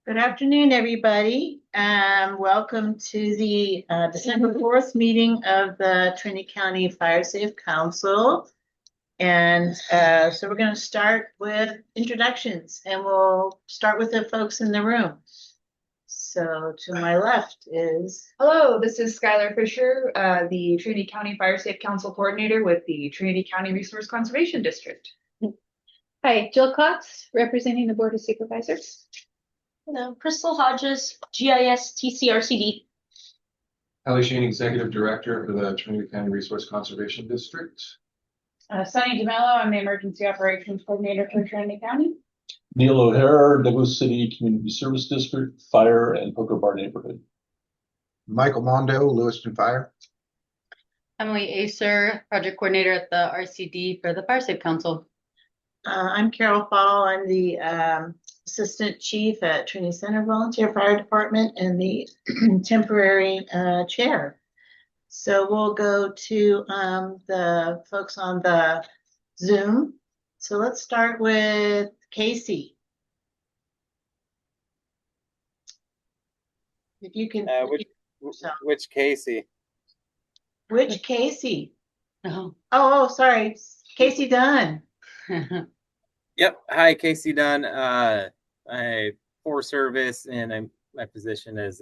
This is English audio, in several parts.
Good afternoon, everybody. Welcome to the December 4th meeting of the Trinity County Fire Safe Council. And so we're going to start with introductions, and we'll start with the folks in the room. So to my left is... Hello, this is Skylar Fisher, the Trinity County Fire Safe Council Coordinator with the Trinity County Resource Conservation District. Hi, Jill Cox, representing the Board of Supervisors. Hello, Crystal Hodges, GIS TCRCD. Ellie Shane, Executive Director for the Trinity County Resource Conservation District. Sunny DeMello, I'm the Emergency Operations Coordinator for Trinity County. Neil O'Hare, Douglas City Community Service District, Fire and Poker Bar Neighborhood. Michael Mondo, Lewiston Fire. Emily Acer, Project Coordinator at the RCD for the Fire Safe Council. I'm Carol Fall. I'm the Assistant Chief at Trinity Center Volunteer Fire Department and the temporary chair. So we'll go to the folks on the Zoom. So let's start with Casey. If you can. Which Casey? Which Casey? Oh. Oh, sorry. Casey Dunn. Yep. Hi, Casey Dunn. I for service, and my position is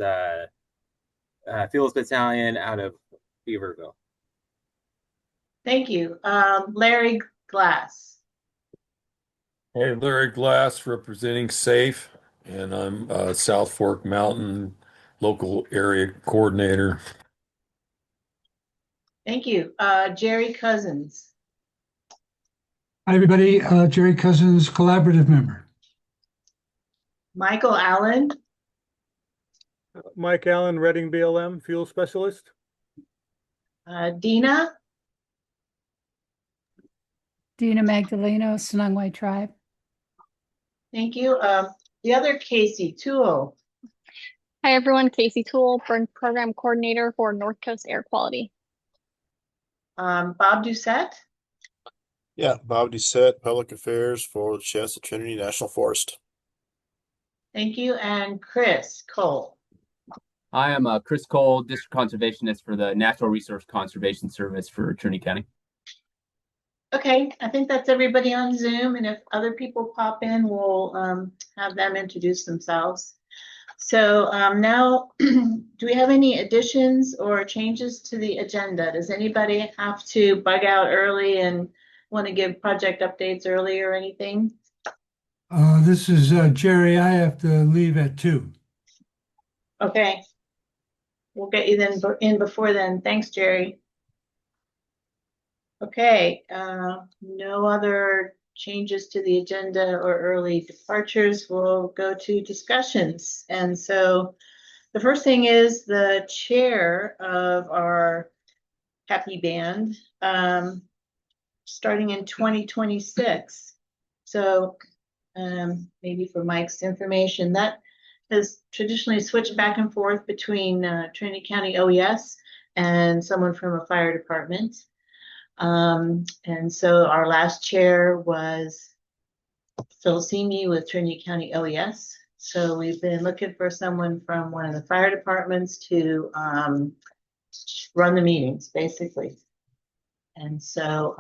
Fields Battalion out of Beaverville. Thank you. Larry Glass. Hey, Larry Glass representing SAFE, and I'm South Fork Mountain local area coordinator. Thank you. Jerry Cousins. Hi, everybody. Jerry Cousins, collaborative member. Michael Allen. Mike Allen, Reading BLM, fuel specialist. Dina. Dina Magdaleno, Sonongway Tribe. Thank you. The other Casey Toole. Hi, everyone. Casey Toole, Program Coordinator for North Coast Air Quality. Bob Doucette. Yeah, Bob Doucette, Public Affairs for the Shasta Trinity National Forest. Thank you. And Chris Cole. Hi, I'm Chris Cole, District Conservationist for the Natural Resource Conservation Service for Trinity County. Okay, I think that's everybody on Zoom, and if other people pop in, we'll have them introduce themselves. So now, do we have any additions or changes to the agenda? Does anybody have to bug out early and want to give project updates early or anything? This is Jerry. I have to leave at 2. Okay. We'll get you then in before then. Thanks, Jerry. Okay, no other changes to the agenda or early departures. We'll go to discussions. And so the first thing is the chair of our happy band starting in 2026. So maybe for Mike's information, that has traditionally switched back and forth between Trinity County OES and someone from a fire department. And so our last chair was Phil Simi with Trinity County OES. So we've been looking for someone from one of the fire departments to run the meetings, basically. And so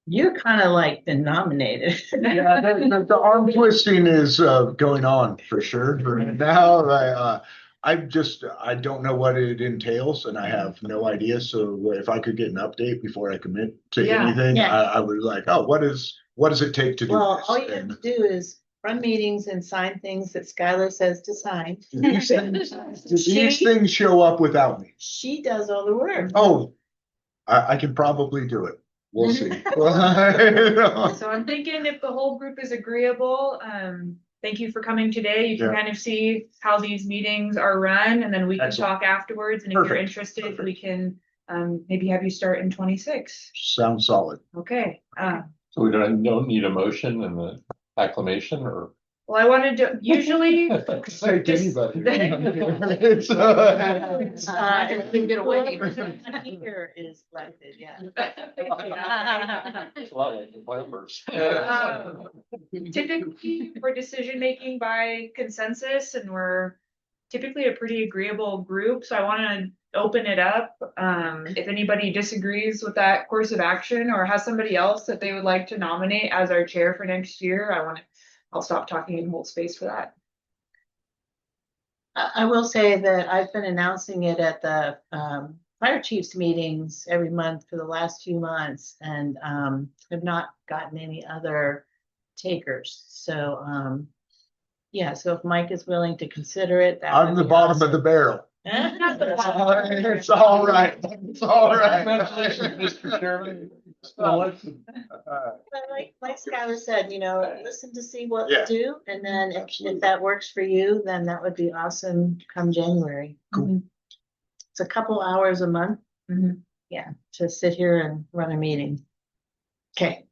you're kind of like been nominated. Yeah, the arm twisting is going on for sure. For now, I don't know what it entails, and I have no idea. So if I could get an update before I commit to anything, I would like, oh, what does it take to do well, this? All you have to do is run meetings and sign things that Skylar says to sign. These things show up without me. She does all the work. Oh, I can probably do it. We'll see. So I'm thinking if the whole group is agreeable, thank you for coming today. You can kind of see how these meetings are run, and then we can talk afterwards. And if you're interested, we can maybe have you start in 26. Sounds solid. Okay. So we don't need a motion and the acclamation, or? Well, I wanted to usually. Say to anybody. Everything get away. Here is elected, yeah. It's a lot like the members. typically we're decision making by consensus, and we're typically a pretty agreeable group. So I want to open it up. If anybody disagrees with that course of action or has somebody else that they would like to nominate as our chair for next year, I'll stop talking and hold space for that. I will say that I've been announcing it at the fire chiefs meetings every month for the last few months, and have not gotten any other takers. So yeah, so if Mike is willing to consider it, that I'm would the be bottom of awesome. the barrel. It's all right. It's all right. Congratulations, Mr. Chairman. Like Skylar said, listen to see what Yeah. we do, and then if Absolutely. that works for you, then that would be awesome come January. Cool. It's a couple hours a month. Mhm. Yeah, to sit here and run a meeting. Okay.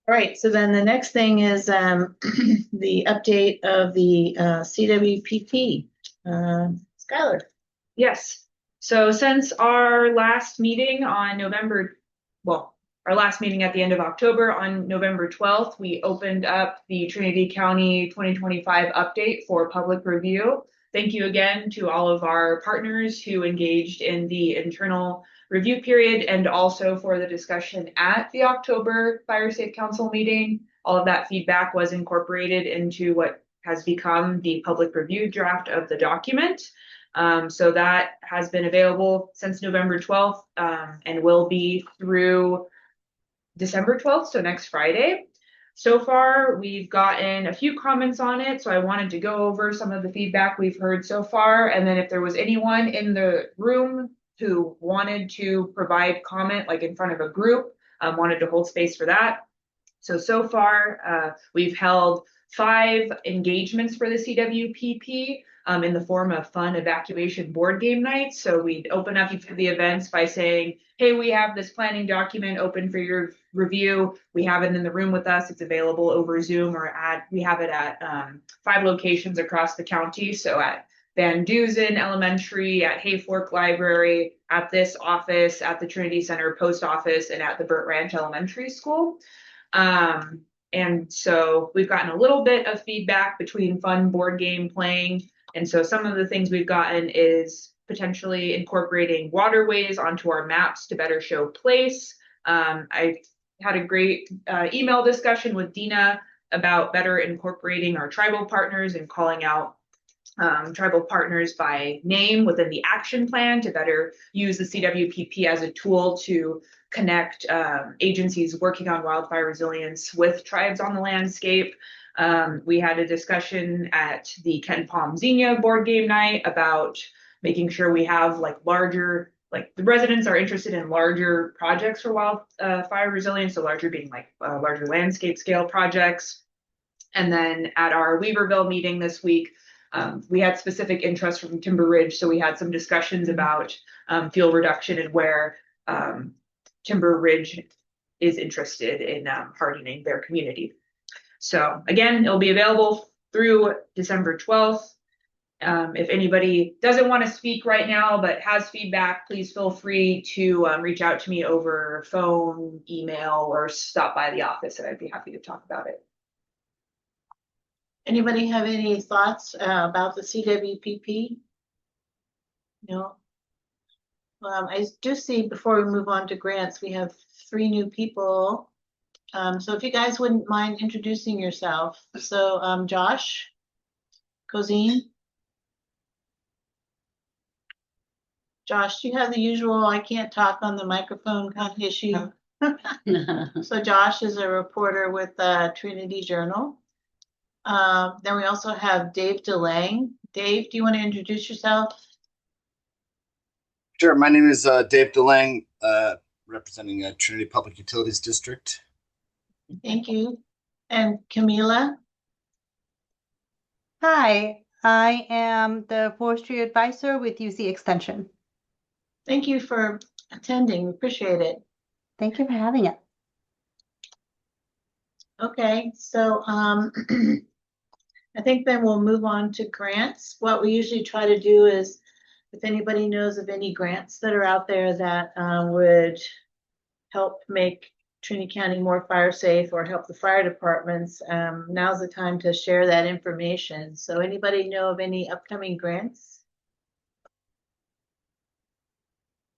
All right, so then the next thing is the update of the CWPP. Skylar. Yes. So since our last meeting on our last meeting at the end of October on November 12th, we opened up the Trinity County 2025 update for public review. Thank you again to all of our partners who engaged in the internal review period and also for the discussion at the October Fire Safe Council meeting. All of that feedback was incorporated into what has become the public review draft of the document. So that has been available since November 12th and will be through December 12th, so next Friday. So far, we've gotten a few comments on it, so I wanted to go over some of the feedback we've heard so far, and then if there was anyone in the room who wanted to provide comment, like in front of a group, wanted to hold space for that. So far, we've held 5 engagements for the CWPP in the form of fun evacuation board game nights. So we'd open up each of the events by saying, hey, we have this planning document open for your review. We have it in the room with us. It's available over Zoom we have it at 5 locations across the county. So at Van Dusen Elementary, at Hayfork Library, at this office, at the Trinity Center Post Office, and at the Burt Ranch Elementary School. And so we've gotten a little bit of feedback between fun board game playing. And so some of the things we've gotten is potentially incorporating waterways onto our maps to better show place. I had a great email discussion with Dina about better incorporating our tribal partners and calling out tribal partners by name within the action plan to better use the CWPP as a tool to connect agencies working on wildfire resilience with tribes on the landscape. We had a discussion at the Ken Palm Xenia board game night about making sure we have the residents are interested in larger projects for wildfire resilience, so larger being larger landscape scale projects. And then at our Weaverville meeting this week, we had specific interest from Timber Ridge, so we had some discussions about fuel reduction and where Timber Ridge is interested in hardening their community. So again, it'll be available through December 12th. If anybody doesn't want to speak right now but has feedback, please feel free to reach out to me over phone, email, or stop by the office, and I'd be happy to talk about it. Anybody have any thoughts about the CWPP? No. I do see before we move on to grants, we have 3 new people. So if you guys wouldn't mind introducing yourself. So Josh Cozine. Josh, do you have the usual I can't talk on the microphone kind of issue? So Josh is a reporter with Trinity Journal. Then we also have Dave DeLang. Dave, do you want to introduce yourself? Sure. My name is Dave DeLang, representing Trinity Public Utilities District. Thank you. And Camila? Hi, I am the forestry advisor with UC Extension. Thank you for attending. Appreciate it. Thank you for having it. Okay, so I think then we'll move on to grants. What we usually try to do is, if anybody knows of any grants that are out there that would help make Trinity County more fire safe or help the fire departments, now's the time to share that information. So anybody know of any upcoming grants?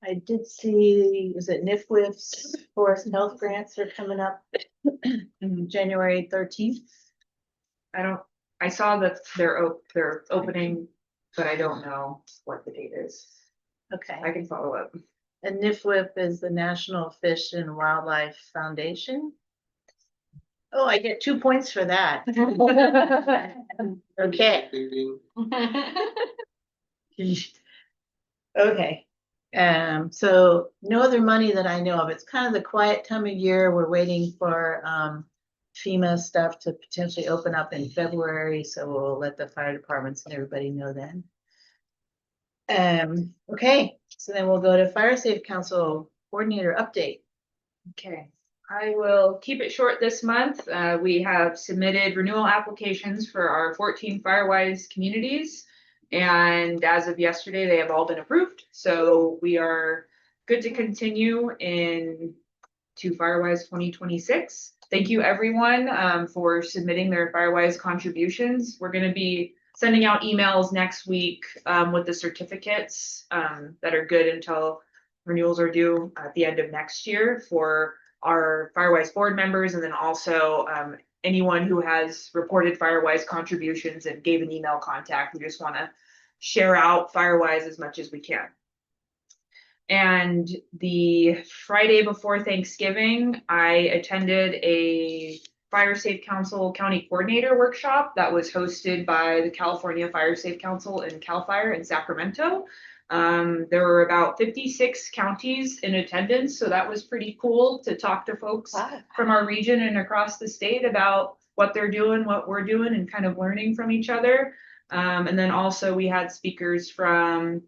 I did see, is it NIFWIF's Forest Health Grants are coming up January 13th? I saw that they're opening, but I don't know what the date is. Okay. I can follow up. And NIFWIF is the National Fish and Wildlife Foundation. Oh, I get 2 points for that. Okay. Okay. So no other money that I know of. It's kind of the quiet time of year. We're waiting for FEMA stuff to potentially open up in February, so we'll let the fire departments and everybody know then. Okay, so then we'll go to Fire Safe Council Coordinator update. Okay, I will keep it short this month. We have submitted renewal applications for our 14 Firewise communities. And as of yesterday, they have all been approved. So we are good to continue to Firewise 2026. Thank you everyone for submitting their Firewise contributions. We're going to be sending out emails next week with the certificates that are good until renewals are due at the end of next year for our Firewise board members, and then also anyone who has reported Firewise contributions and gave an email contact. We just want to share out Firewise as much as we can. And the Friday before Thanksgiving, I attended a Fire Safe Council County Coordinator workshop that was hosted by the California Fire Safe Council and CAL FIRE in Sacramento. There were about 56 counties in attendance, so that was pretty cool to talk to folks from our region and across the state about what they're doing, what we're doing, and kind of learning from each other. And then also we had speakers from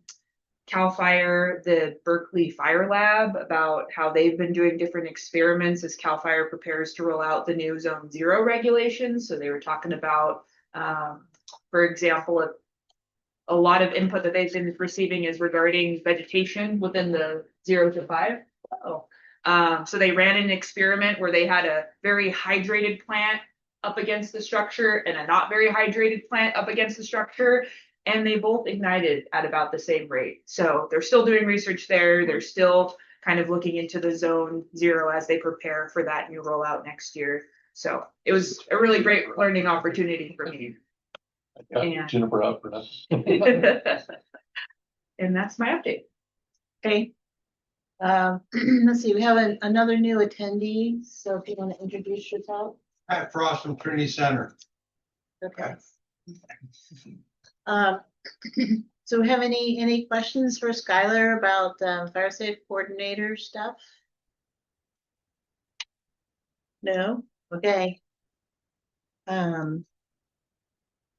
CAL FIRE, the Berkeley Fire Lab, about how they've been doing different experiments as CAL FIRE prepares to roll out the new Zone 0 regulations. So they were talking about, for example, a lot of input that they've been receiving is regarding vegetation within the 0 to 5. So they ran an experiment where they had a very hydrated plant up against the structure and a not very hydrated plant up against the structure, and they both ignited at about the same rate. So they're still doing research there. They're still kind of looking into the Zone 0 as they prepare for that new rollout next year. So it was a really great learning opportunity for me. And Jennifer out for that. And that's my update. Okay. Let's see, we have another new attendee. So if you want to introduce yourself. Pat Frost from Trinity Center. Okay. So we have any questions for Skylar about Fire Safe Coordinator stuff? No? Okay.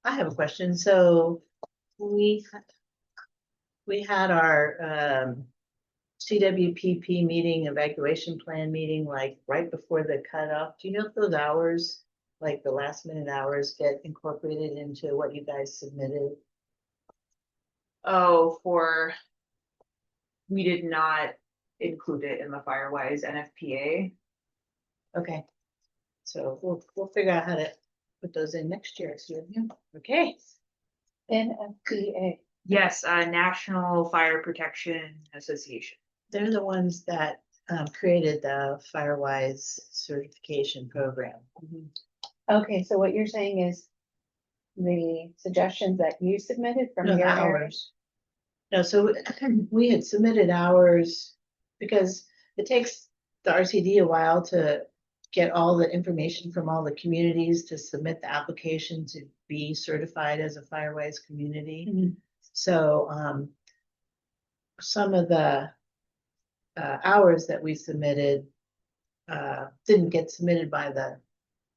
I have a question. So we had our CWPP meeting, evacuation plan meeting, like right before the cutoff. Do you know if those hours, like the last minute hours, get incorporated into what you guys submitted? Oh, we did not include it in the Firewise NFPA. Okay. So we'll figure out how to put those in next year. Okay. NFPA. Yes, National Fire Protection Association. They're the ones that created the Firewise certification program. Okay, so what you're saying is the suggestions that you submitted from your hours. No, so we had submitted ours because it takes the RCD a while to get all the information from all the communities to submit the application to be certified as a Firewise community. So some of the hours that we submitted didn't get submitted by the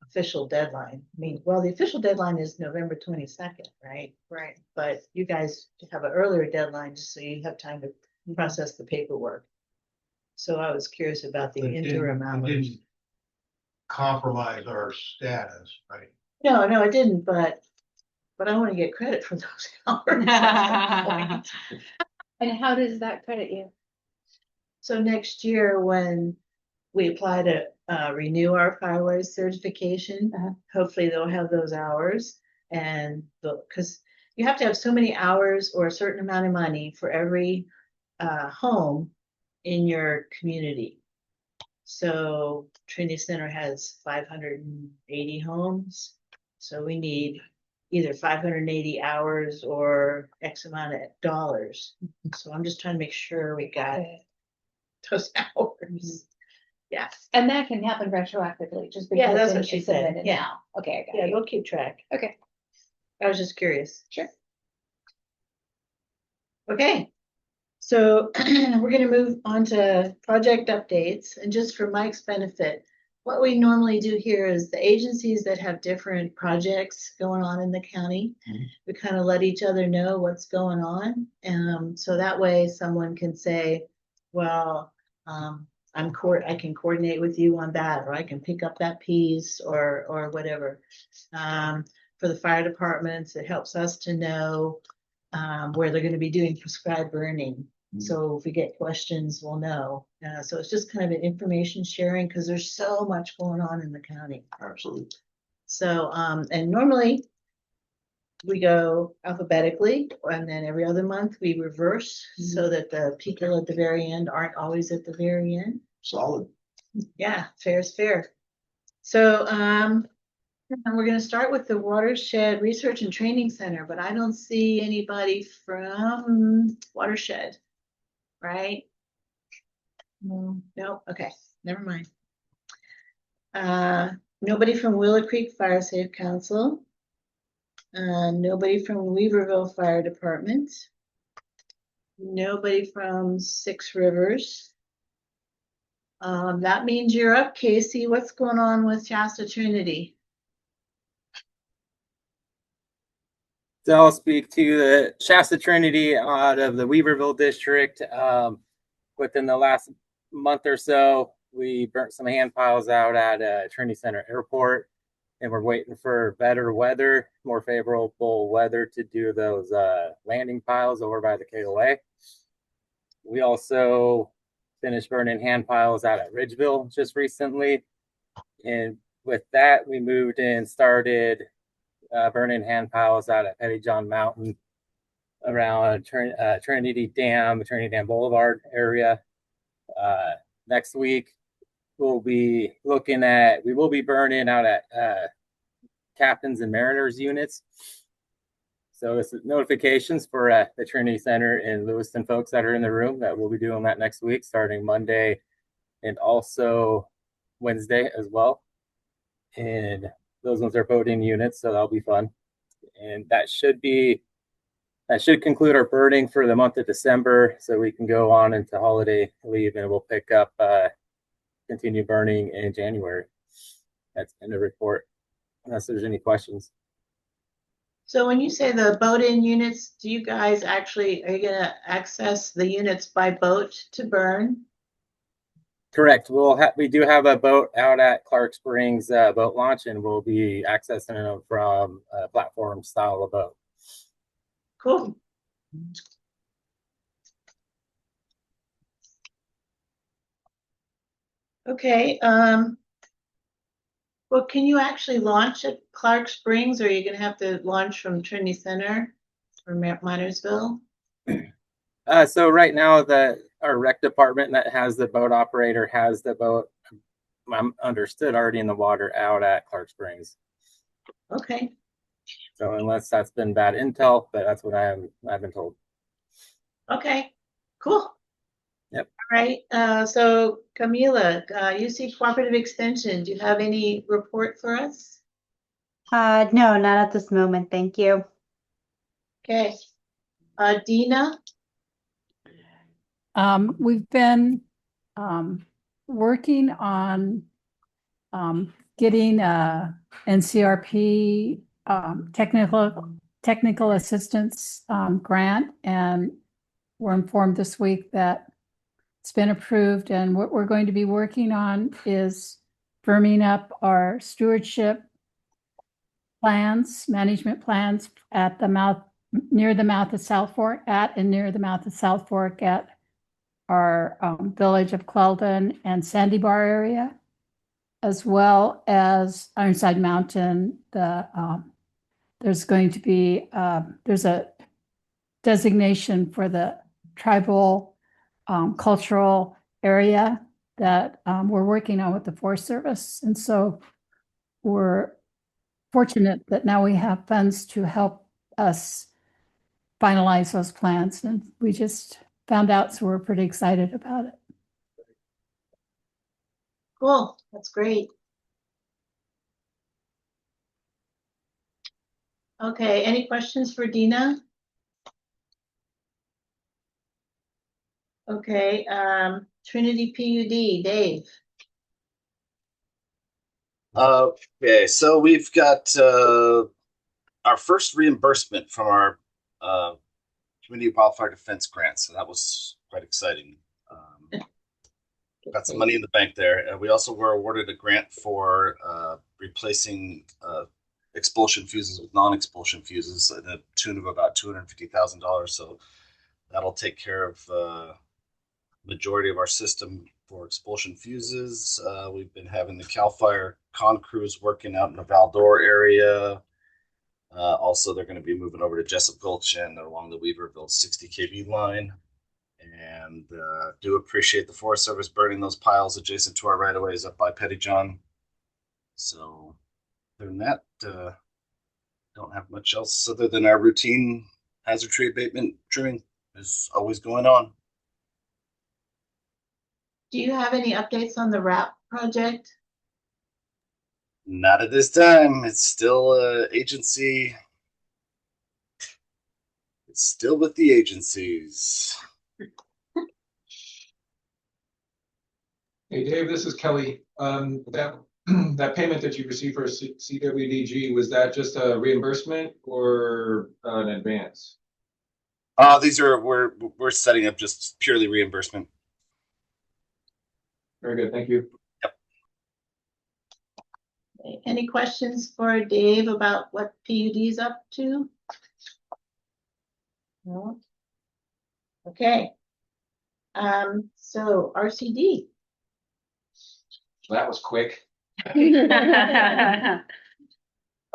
official deadline. I mean, well, the official deadline is November 22nd, right? Right. But you guys have an earlier deadline just so you have time to process the paperwork. So I was curious about the interim hours. It didn't compromise our status, right? No, it didn't, but I want to get credit for those hours. And how does that credit you? So next year when we apply to renew our firewise certification. Hopefully they'll have those hours and because you have to have so many hours or a certain amount of money for every home in your community. So Trinity Center has 580 homes. So we need either 580 hours or X amount of dollars. So I'm just trying to make sure we got those hours. Yeah. And that can happen retroactively, just because. Yeah, that's it's what she said. submitted Yeah. now. Okay, I got Yeah, it. we'll keep track. Okay. I was just curious. Sure. Okay. So we're going to move on to project updates. And just for Mike's benefit, what we normally do here is the agencies that have different projects going on in the county, we kind of let each other know what's going on. So that way someone can say, well, I can coordinate with you on that, or I can pick up that piece or whatever. For the fire departments, it helps us to know where they're going to be doing prescribed burning. So if we get questions, we'll know. So it's just kind of an information sharing because there's so much going on in the county. Absolutely. So, and normally we go alphabetically, and then every other month we reverse so that the people at the very end aren't always at the very end. Solid. Yeah, fair is fair. So, and we're going to start with the Watershed Research and Training Center, but I don't see anybody from Watershed, right? Nope. Okay, never mind. Nobody from Willow Creek Fire Safe Council. Nobody from Weaverville Fire Department. Nobody from Six Rivers. That means you're up, Casey. What's going on with Shasta Trinity? So I'll speak to the Shasta Trinity out of the Weaverville district. Within the last month or so, we burnt some hand piles out at Trinity Center Airport, and we're waiting for better weather, more favorable weather to do those landing piles over by the KOA. We also finished burning hand piles out at Ridgeville just recently. And with that, we moved and started burning hand piles out at Petty John Mountain around Trinity Dam Boulevard area. Next week, we will be burning out at captains and mariners units. So it's notifications for the Trinity Center and Lewiston folks that are in the room that we'll be doing that next week, starting Monday and also Wednesday as well. And those ones are voting units, so that'll be fun. And that should conclude our burning for the month of December, so we can go on into holiday leave, and we'll pick up continue burning in January. That's in the report, unless there's any questions. So when you say the boat-in units, do you guys are you going to access the units by boat to burn? Correct. We do have a boat out at Clark Springs boat launch, and we'll be accessing them from a platform style of boat. Cool. Okay. Well, can you actually launch at Clark Springs, or are you going to have to launch from Trinity Center or Minersville? So right now, our rec department that has the boat operator has the boat, I'm understood, already in the water out at Clark Springs. Okay. So unless that's been bad intel, but that's what I've been told. Okay. Cool. Yep. All right. So Camila, UC Cooperative Extension, do you have any report for us? No, not at this moment. Thank you. Okay. Dina? We've been working on getting a NCRP technical assistance grant, and we're informed this week that it's been approved, and what we're going to be working on is firming up our stewardship plans, management plans near the mouth of South Fork at our village of Cleldon and Sandy Bar area, as well as Ironside Mountain. There's going to be, there's a designation for the tribal cultural area that we're working on with the Forest Service. And so we're fortunate that now we have funds to help us finalize those plans. And we just found out, so we're pretty excited about it. Cool, that's great. Okay, any questions for Dina? Okay, Trinity PUD, Dave. Okay, so we've got our first reimbursement from our Community Wildfire Defense Grant, so that was quite exciting. Got some money in the bank there. We also were awarded a grant for replacing expulsion fuses with non-expulsion fuses at the tune of about $250,000. So that'll take care of majority of our system for expulsion fuses. We've been having the CAL FIRE con crews working out in the Val-d'Or area. Also, they're going to be moving over to Jessup Gulch and along the Weaverville 60 kV line. And do appreciate the Forest Service burning those piles adjacent to our right-of-ways up by Pettyjohn. So other than that, don't have much else other than our routine hazard tree abatement trimming is always going on. Do you have any updates on the RAP project? Not at this time. It's still agency. It's still with the agencies. Hey, Dave, this is Kelly. That payment that you received for CWDG, was that just a reimbursement or an advance? We're setting up just purely reimbursement. Very good, thank you. Yep. Any questions for Dave about what PUD is up to? No. Okay. So RCD. That was quick.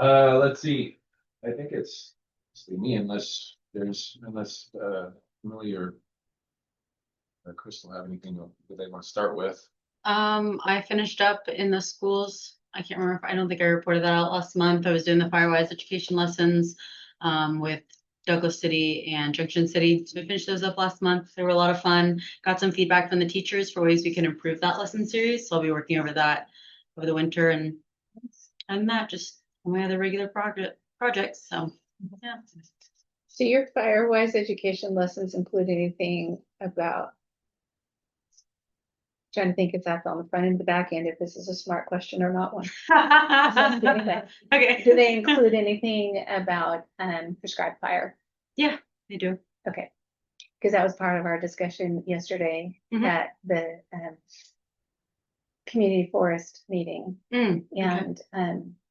Let's see. I think it's me, unless Millie or Crystal have anything that they want to start with. I finished up in the schools. I can't remember. I don't think I reported that out last month. I was doing the Firewise education lessons with Douglas City and Junction City. So we finished those up last month. They were a lot of fun. Got some feedback from the teachers for ways we can improve that lesson series. So I'll be working over that over the winter, and that just my other regular projects. So yeah. So your Firewise education lessons include anything about, trying to think if that's on the front and the back end, if this is a smart question or not one. Okay. Do they include anything about prescribed fire? Yeah, they do. Okay. Because that was part of our discussion yesterday at the community forest meeting. And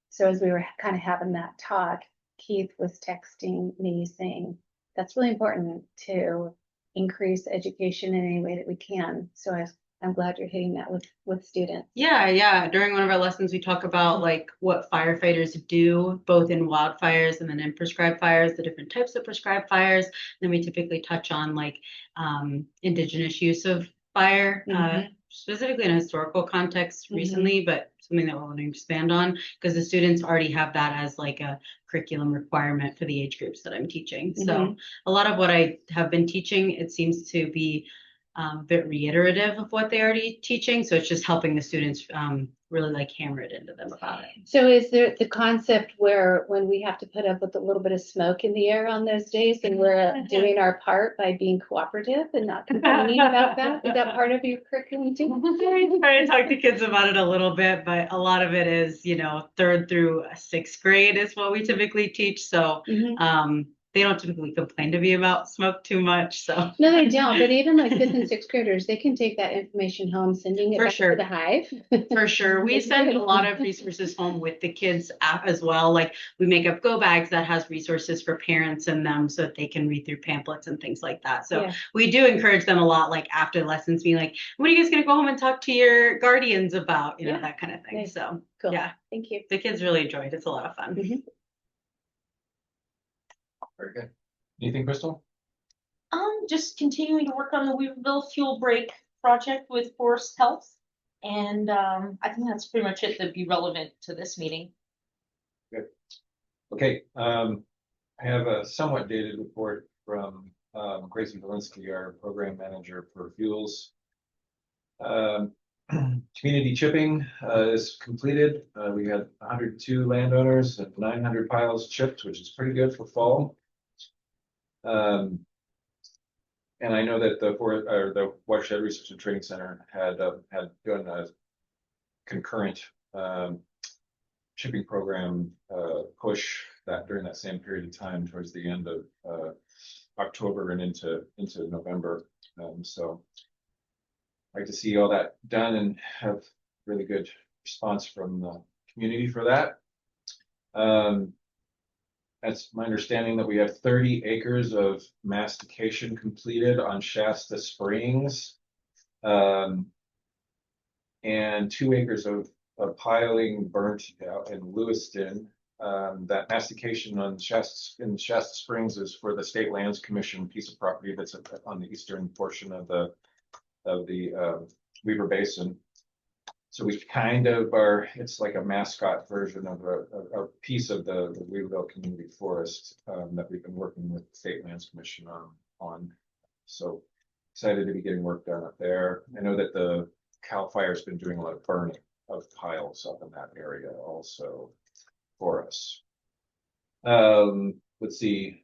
so as we were kind of having that talk, Keith was texting me saying, that's really important to increase education in any way that we can. So I'm glad you're hitting that with students. Yeah. During one of our lessons, we talk about like what firefighters do, both in wildfires and then in prescribed fires, the different types of prescribed fires. Then we typically touch on like indigenous use of fire, specifically in a historical context recently, but something that we're wanting to expand on because the students already have that as like a curriculum requirement for the age groups that I'm teaching. So a lot of what I have been teaching, it seems to be a bit reiterative of what they're already teaching. So it's just helping the students really like hammer it into them about it. So is there the concept where when we have to put up with a little bit of smoke in the air on those days and we're doing our part by being cooperative and not complaining about that? Is that part of your curriculum too? I try to talk to kids about it a little bit, but a lot of it is, 3rd through 6th grade is what we typically teach. So they don't typically complain to me about smoke too much. So No, they don't. But even like fifth and sixth graders, they can take that information home, sending it For back sure. to the hive. For sure. We send a lot of resources home with the kids as well. Like we make up go bags that has resources for parents in them so that they can read through pamphlets and things like that. So Yeah. we do encourage them a lot, like after lessons, being like, what are you guys going to go home and talk to your guardians about? You know, Yeah. that kind of thing. Nice. So Cool. yeah, Thank you. the kids really enjoy it. It's a lot of fun. Very good. Anything, Crystal? Just continuing to work on the Weaverville fuel break project with Forest Health. And I think that's pretty much it that'd be relevant to this meeting. Good. Okay. I have a somewhat dated report from Gracie Valinsky, our program manager for fuels. Community chipping is completed. We had 102 landowners and 900 piles chipped, which is pretty good for fall. And I know that the Watershed Research and Training Center had done a concurrent shipping program push that during that same period of time towards the end of October and into November. So I'd like to see all that done and have really good response from the community for that. That's my understanding that we have 30 acres of mastication completed on Shasta Springs, and 2 acres of piling burnt out in Lewiston. That mastication in Shasta Springs is for the State Lands Commission piece of property that's on the eastern portion of the Weaver Basin. So we kind of it's like a mascot version of a piece of the Weaverville Community Forest that we've been working with the State Lands Commission on. So excited to be getting work done up there. I know that the CAL FIRE's been doing a lot of burning of piles up in that area also for us. Let's see.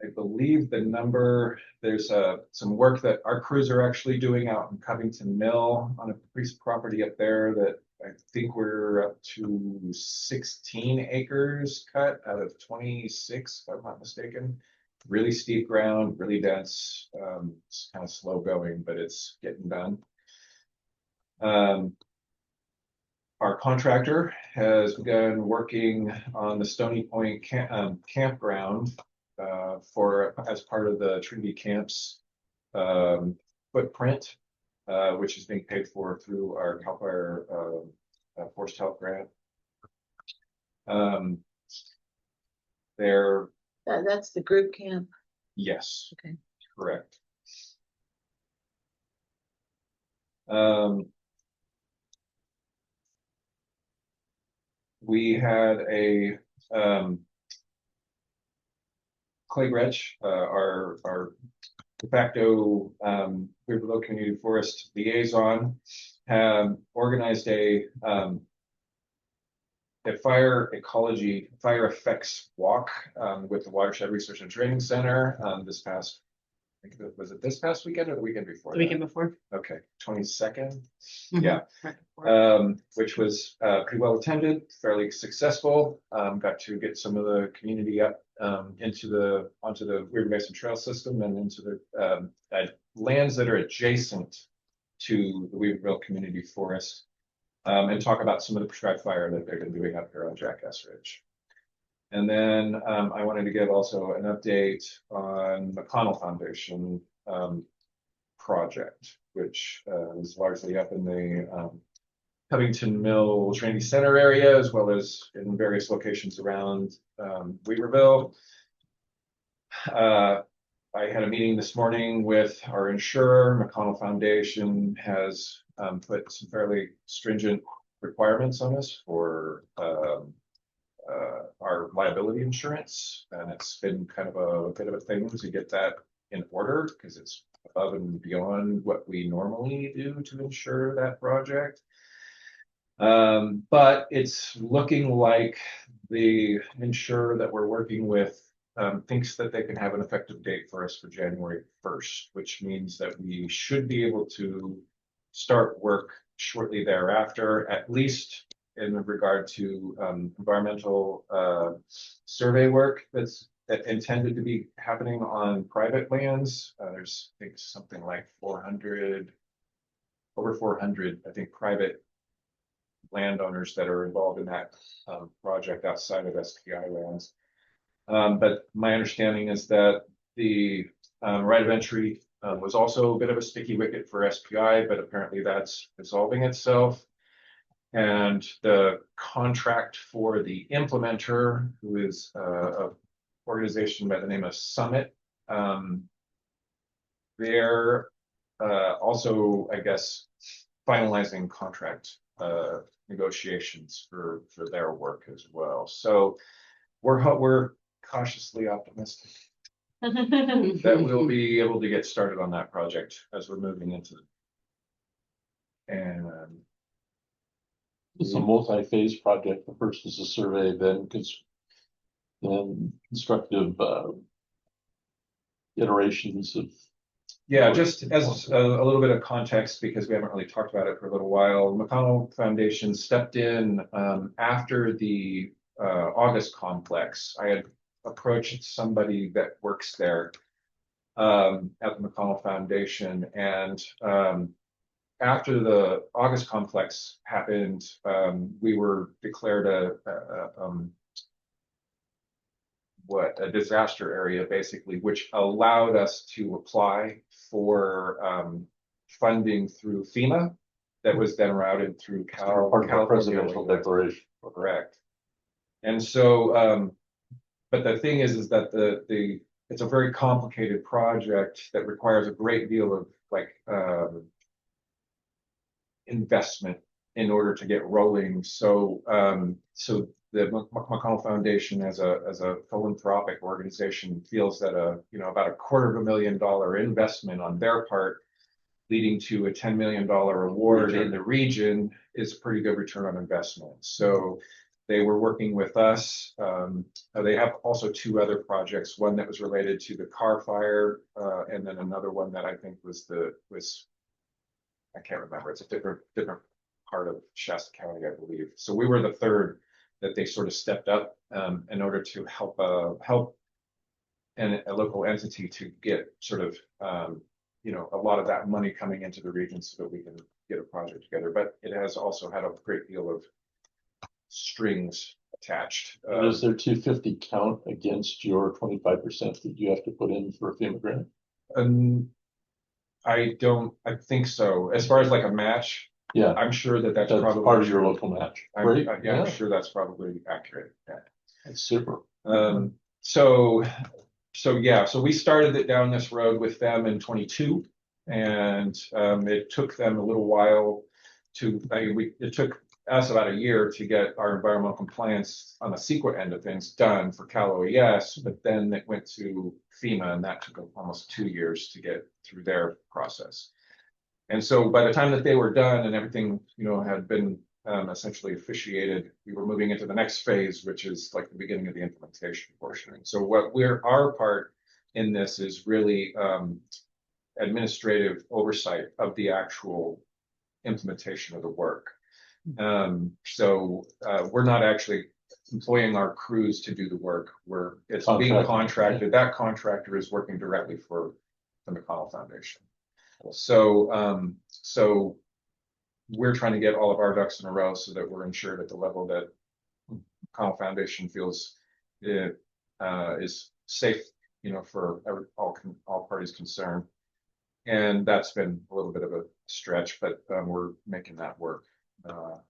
I believe the number, there's some work that our crews are actually doing out in Covington Mill on a piece of property up there that I think we're up to 16 acres cut out of 26, if I'm not mistaken. Really steep ground, really dense. It's kind of slow going, but it's getting done. Our contractor has begun working on the Stony Point campground as part of the Trinity Camps footprint, which is being paid for through our CAL FIRE Forest Health grant. That's the group camp. Yes. Okay. Correct. We had a Clay Gretsch, our de facto Weaverville Community Forest liaison, organized a fire effects walk with the Watershed Research and Training Center this past, I think was it this past weekend or the weekend before? The weekend before. Okay, 22nd. Mm-hmm. Yeah. Right. Which was pretty well attended, fairly successful. Got to get some of the community up onto the Weaver Basin Trail System and into the lands that are adjacent to the Weaverville Community Forest, and talk about some of the prescribed fire that they've been doing up here on Jackass Ridge. And then I wanted to give also an update on McConnell Foundation project, which is largely up in the Covington Mill Training Center area, as well as in various locations around Weaverville. I had a meeting this morning with our insurer. McConnell Foundation has put some fairly stringent requirements on us for our liability insurance, and it's been kind of a bit of a thing to get that in order because it's above and beyond what we normally do to insure that project. But it's looking like the insurer that we're working with thinks that they can have an effective date for us for January 1st, which means that we should be able to start work shortly thereafter, at least in regard to environmental survey work that's intended to be happening on private lands. There's, I think, something like 400, over 400, I think, private landowners that are involved in that project outside of SPI lands. But my understanding is that the right of entry was also a bit of a sticky wicket for SPI, but apparently that's resolving itself. And the contract for the implementer, who is a organization by the name of Summit, they're also, I guess, finalizing contract negotiations for their work as well. So we're cautiously optimistic that we'll be able to get started on that project as we're moving into it. And it's a multi-phase project. The first is a survey, then constructive iterations of. Yeah, just as a little bit of context, because we haven't really talked about it for a little while, McConnell Foundation stepped in after the August complex. I had approached somebody that works there at the McConnell Foundation, and after the August complex happened, we were declared a disaster area, basically, which allowed us to apply for funding through FEMA that was then routed through Part of our presidential declaration. Correct. And so, but the thing is that it's a very complicated project that requires a great deal of investment in order to get rolling. So, so the McConnell Foundation, as a philanthropic organization, feels that about $250,000 investment on their part, leading to a $10 million award in the region, is a pretty good return on investment. So they were working with us. They have also two other projects, one that was related to the car fire, and then another one that I think was I can't remember. It's a different part of Shasta County, I believe. So we were the third that they sort of stepped up in order to help a local entity to get sort of a lot of that money coming into the region so that we can get a project together. But it has also had a great deal of strings attached. Does their 250 count against your 25% that you have to put in for a FEMA grant? I think so. As far as like a match, yeah, I'm sure that's probably part of your local match. Right? I'm sure that's probably accurate. Yeah. That's super. So we started it down this road with them in 22, and it took them a little while it took us about a year to get our environmental compliance on the CEQA end of things done for Cal OES, but then it went to FEMA, and that took almost 2 years to get through their process. And so by the time that they were done and everything, had been essentially officiated, we were moving into the next phase, which is like the beginning of the implementation portion. And so our part in this is really administrative oversight of the actual implementation of the work. So we're not actually employing our crews to do the work. It's being contracted. That contractor is working directly for the McConnell Foundation. So we're trying to get all of our ducks in a row so that we're insured at the level that McConnell Foundation feels it is safe, for all parties concerned. And that's been a little bit of a stretch, but we're making that work.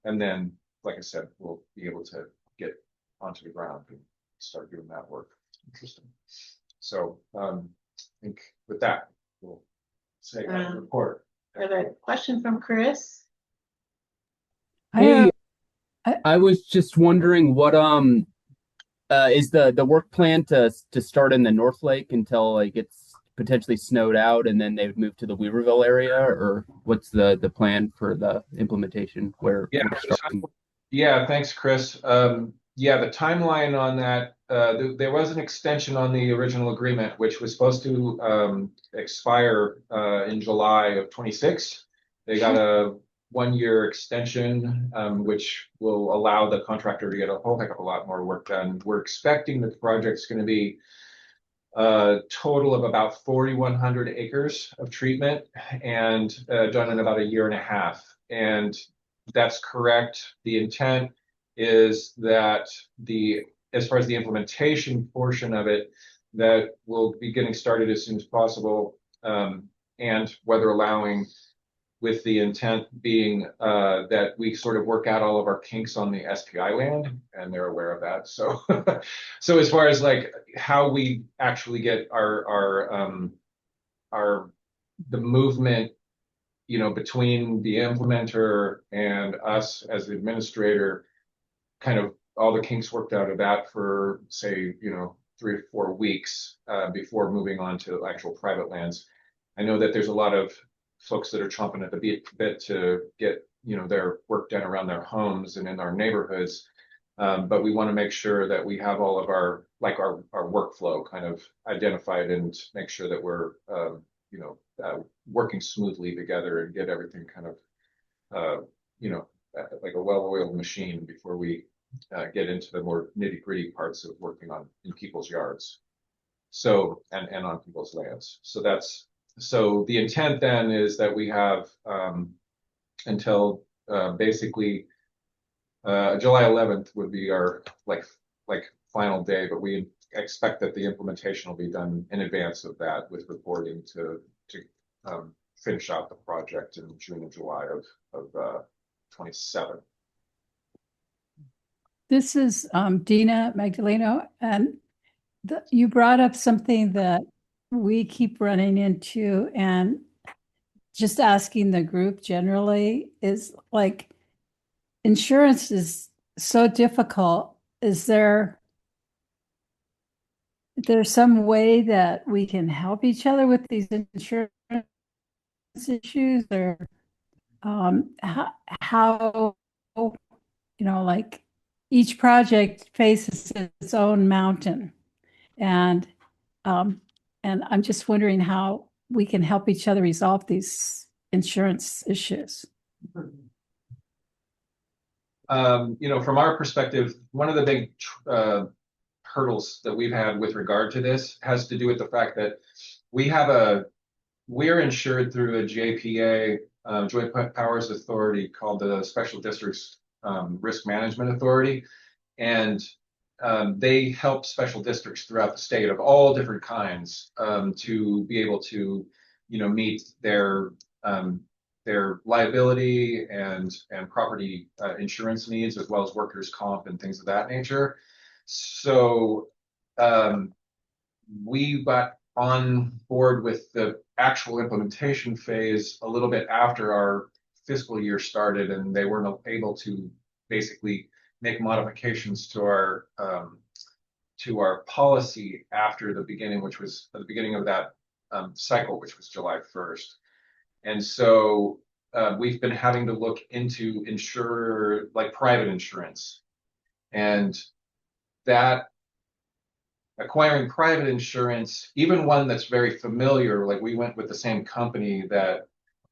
And then, like I said, we'll be able to get onto the ground and start doing that work. Interesting. So I think with that, we'll say report. I have a question from Chris. Hey, I was just wondering what is the work plan to start in the North Lake until it's potentially snowed out, and then they would move to the Weaverville area, or what's the plan for the implementation? Yeah, thanks, Chris. Yeah, the timeline on that, there was an extension on the original agreement, which was supposed to expire in July of 26. They got a 1-year extension, which will allow the contractor to get a whole heck of a lot more work done. We're expecting that the project's going to be a total of about 4,100 acres of treatment and done in about a year and a half. And that's correct. The intent is that as far as the implementation portion of it, that will be getting started as soon as possible, and weather allowing, with the intent being that we sort of work out all of our kinks on the SPI land, and they're aware of that. So, so as far as like how we actually get the movement, between the implementer and us as the administrator, kind of all the kinks worked out of that for, say, 3 or 4 weeks before moving on to actual private lands. I know that there's a lot of folks that are chomping at the bit to get their work done around their homes and in our neighborhoods, but we want to make sure that we have all of our workflow kind of identified and make sure that we're working smoothly together and get everything kind of like a well-oiled machine before we get into the more nitty-gritty parts of working in people's yards, so and on people's lands. So the intent then is that we have until basically July 11th would be our like final day, but we expect that the implementation will be done in advance of that, with reporting to finish out the project in June and July of 27. This is Dina Magdaleno, and you brought up something that we keep running into, and just asking the group generally is like, insurance is so difficult. Is there's some way that we can help each other with these insurance issues, or how like each project faces its own mountain, and I'm just wondering how we can help each other resolve these insurance issues. From our perspective, one of the big hurdles that we've had with regard to this has to do with the fact that we're insured through a JPA, Joint Powers Authority, called the Special Districts Risk Management Authority, and they help special districts throughout the state of all different kinds to be able to, meet their liability and property insurance needs, as well as workers' comp and things of that nature. So we got on board with the actual implementation phase a little bit after our fiscal year started, and they weren't able to basically make modifications to our policy after the beginning, which was at the beginning of that cycle, which was July 1st. And so we've been having to look into private insurance, and that acquiring private insurance, even one that's very familiar, like we went with the same company that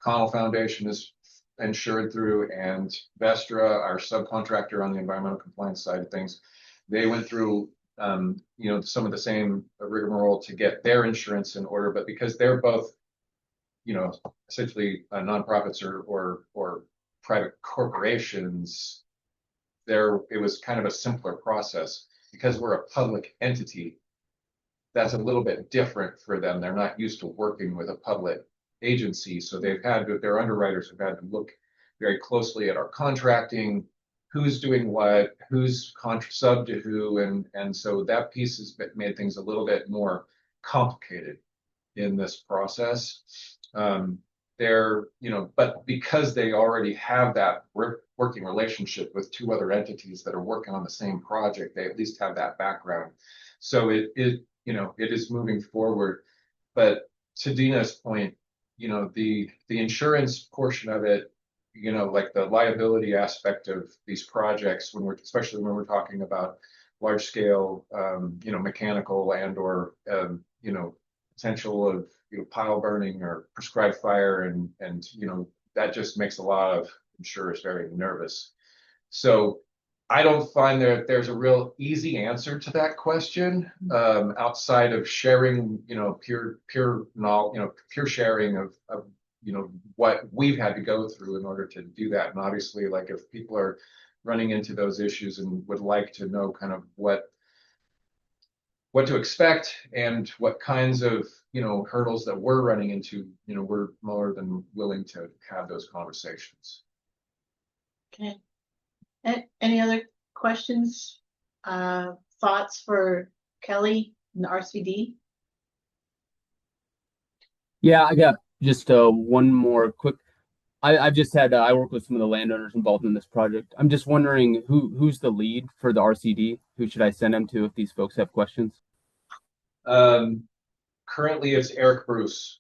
McConnell Foundation is insured through, and Vestra, our subcontractor on the environmental compliance side of things, they went through some of the same rigmarole to get their insurance in order, but because they're both essentially nonprofits or private corporations, it was kind of a simpler process. Because we're a public entity, that's a little bit different for them. They're not used to working with a public agency, so their underwriters have had to look very closely at our contracting, who's doing what, who's sub to who, and so that piece has made things a little bit more complicated in this process. But because they already have that working relationship with 2 other entities that are working on the same project, they at least have that background. So it is moving forward. But to Dina's point, the insurance portion of it, like the liability aspect of these projects, especially when we're talking about large scale, mechanical and/or potential of pile burning or prescribed fire, and that just makes a lot of I'm sure is very nervous. So I don't find that there's a real easy answer to that question, outside of sharing, pure sharing of what we've had to go through in order to do that. And obviously, like if people are running into those issues and would like to know kind of what to expect and what kinds of hurdles that we're running into, we're more than willing to have those conversations. Okay. Any other questions, thoughts for Kelly in the RCD? Yeah, I got just one more quick. I've just had I work with some of the landowners involved in this project. I'm just wondering who's the lead for the RCD? Who should I send them to if these folks have questions? Currently, it's Eric Bruce,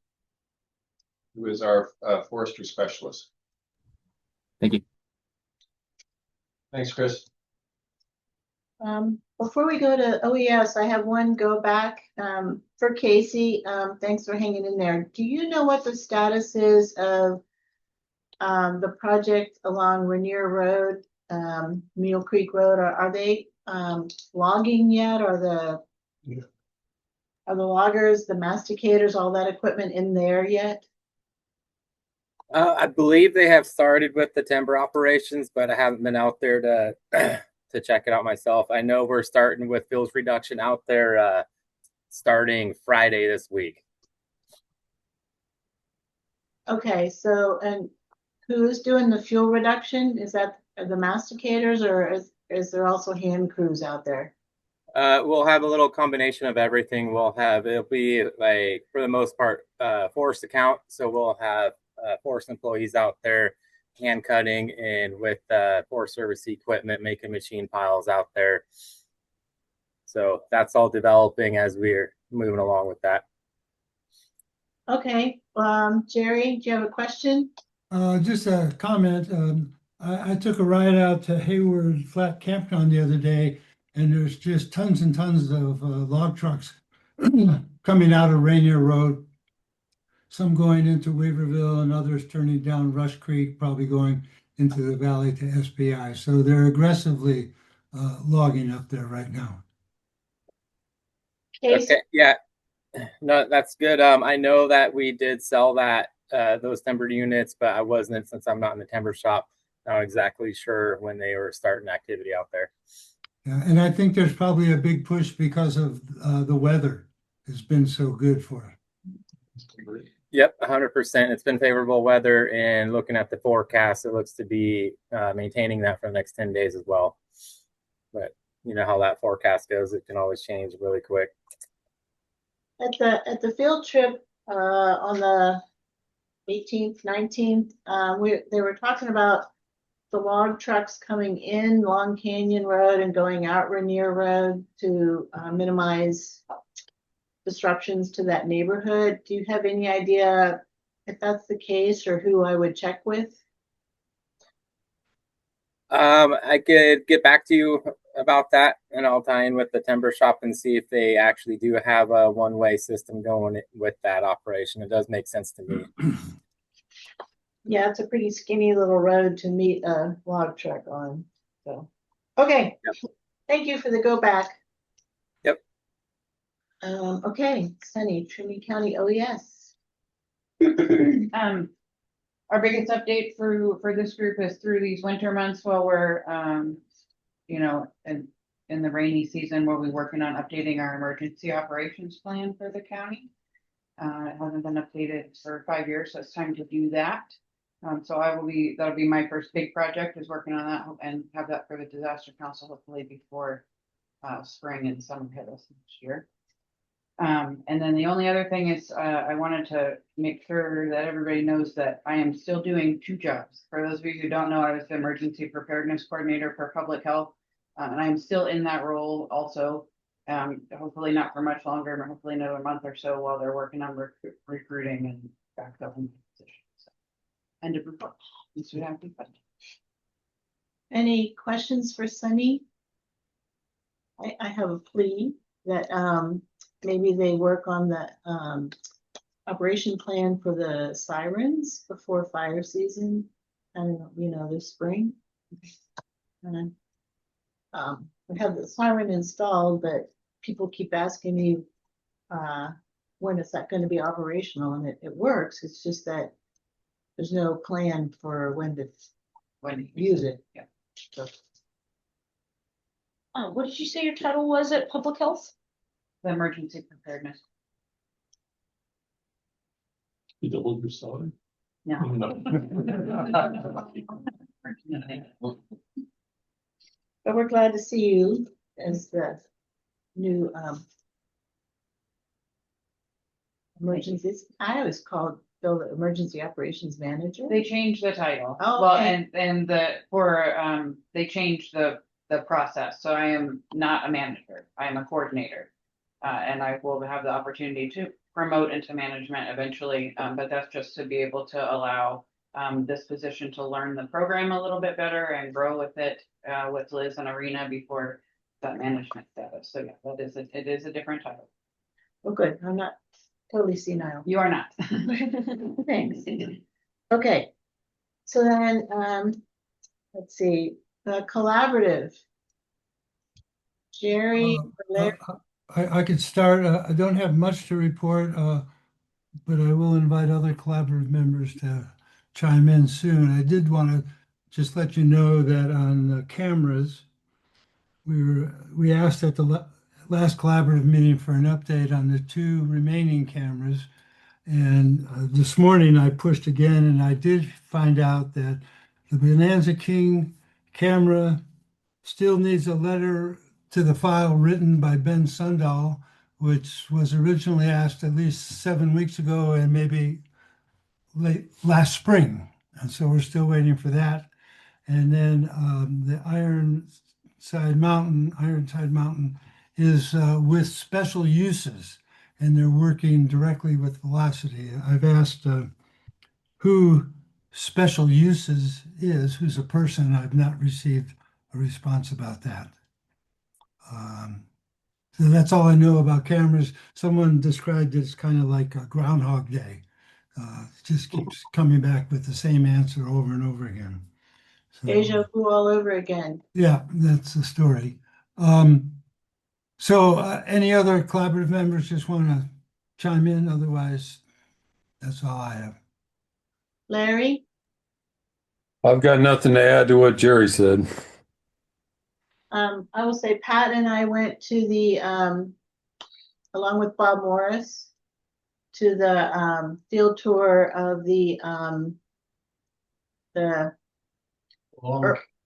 who is our forestry specialist. Thank you. Thanks, Chris. Before we go to OES, I have one go back for Casey. Thanks for hanging in there. Do you know what the status is of the project along Rainier Road, Mule Creek Road? Are they logging yet? Are the loggers, the masticators, all that equipment in there yet? I believe they have started with the timber operations, but I haven't been out there to to check it out myself. I know we're starting with fuels reduction out there starting Friday this week. Okay, so and who's doing the fuel reduction? Is that the masticators, or is there also hand crews out there? We'll have a little combination of everything. It'll be like, for the most part, forest account. So we'll have forest employees out there hand cutting and with Forest Service equipment, making machine piles out there. So that's all developing as we're moving along with that. Okay, Jerry, do you have a question? Just a comment. I took a ride out to Hayward Flat Campground the other day, and there's just tons and tons of log trucks coming out of Rainier Road. Some going into Weaverville and others turning down Rush Creek, probably going into the valley to SPI. So they're aggressively logging up there right now. Okay, yeah, no, that's good. I know that we did sell those timbered units, but I wasn't, since I'm not in the timber shop, not exactly sure when they were starting activity out there. Yeah, and I think there's probably a big push because of the weather has been so good for it. Yep, 100%. It's been favorable weather, and looking at the forecast, it looks to be maintaining that for the next 10 days as well. But you know how that forecast goes; it can always change really quick. At the field trip on the 18th, 19th, they were talking about the log trucks coming in Long Canyon Road and going out Rainier Road to minimize disruptions to that neighborhood. Do you have any idea if that's the case or who I would check with? I could get back to you about that, and I'll tie in with the timber shop and see if they actually do have a one-way system going with that operation. It does make sense to me. Yeah, it's a pretty skinny little road to meet a log truck on. So, okay. Yep. Thank you for the go back. Yep. Okay, Sunny, Trinity County OES. Our biggest update for this group is through these winter months while we're, in the rainy season, we'll be working on updating our emergency operations plan for the county. It hasn't been updated for 5 years, so it's time to do that. So that'll be my first big project, is working on that and have that for the disaster council hopefully before spring and summer hit us next year. And then the only other thing is I wanted to make sure that everybody knows that I am still doing 2 jobs. For those of you who don't know, I was the emergency preparedness coordinator for public health, and I'm still in that role also. Hopefully not for much longer, but hopefully another month or so while they're working on recruiting and backfilling positions. End of report. Any questions for Sunny? I have a plea that maybe they work on the operation plan for the sirens before fire season I don't know, this spring. And, we have the siren installed, but people keep asking me, when is that going to be operational? And it works. It's just that there's no plan for when to use it. Yeah. So, What did you say your title was at Public Health? The emergency preparedness. You doubled your salary? No. but we're glad to see you as the new emergencies. I always called Bill the emergency operations manager. They changed the title. Oh, well, okay. and they changed the process. So I am not a manager. I am a coordinator, and I will have the opportunity to promote into management eventually. But that's just to be able to allow this position to learn the program a little bit better and grow with it with Liz and Arena before that management status. So yeah, it is a different title. Oh, good. I'm not totally senile. You are not. Thanks. Okay. So then, let's see, the collaborative. Jerry, I could start. I don't have much to report, but I will invite other collaborative members to chime in soon. I did want to just let you know that on the cameras, we asked at the last collaborative meeting for an update on the 2 remaining cameras. And this morning I pushed again, and I did find out that the Bonanza King camera still needs a letter to the file written by Ben Sundahl, which was originally asked at least 7 weeks ago and maybe late last spring. And so we're still waiting for that. And then the Ironside Mountain is with special uses, and they're working directly with Velocity. I've asked who special uses is, who's a person. I've not received a response about that. So that's all I know about cameras. Someone described it as kind of like a Groundhog Day. It just keeps coming back with the same answer over and over again. So, deja vu all over again. yeah, that's the story. So any other collaborative members just want to chime in? Otherwise, that's all I have. Larry? I've got nothing to add to what Jerry said. I will say Pat and I went to the, along with Bob Morris, to the field tour of the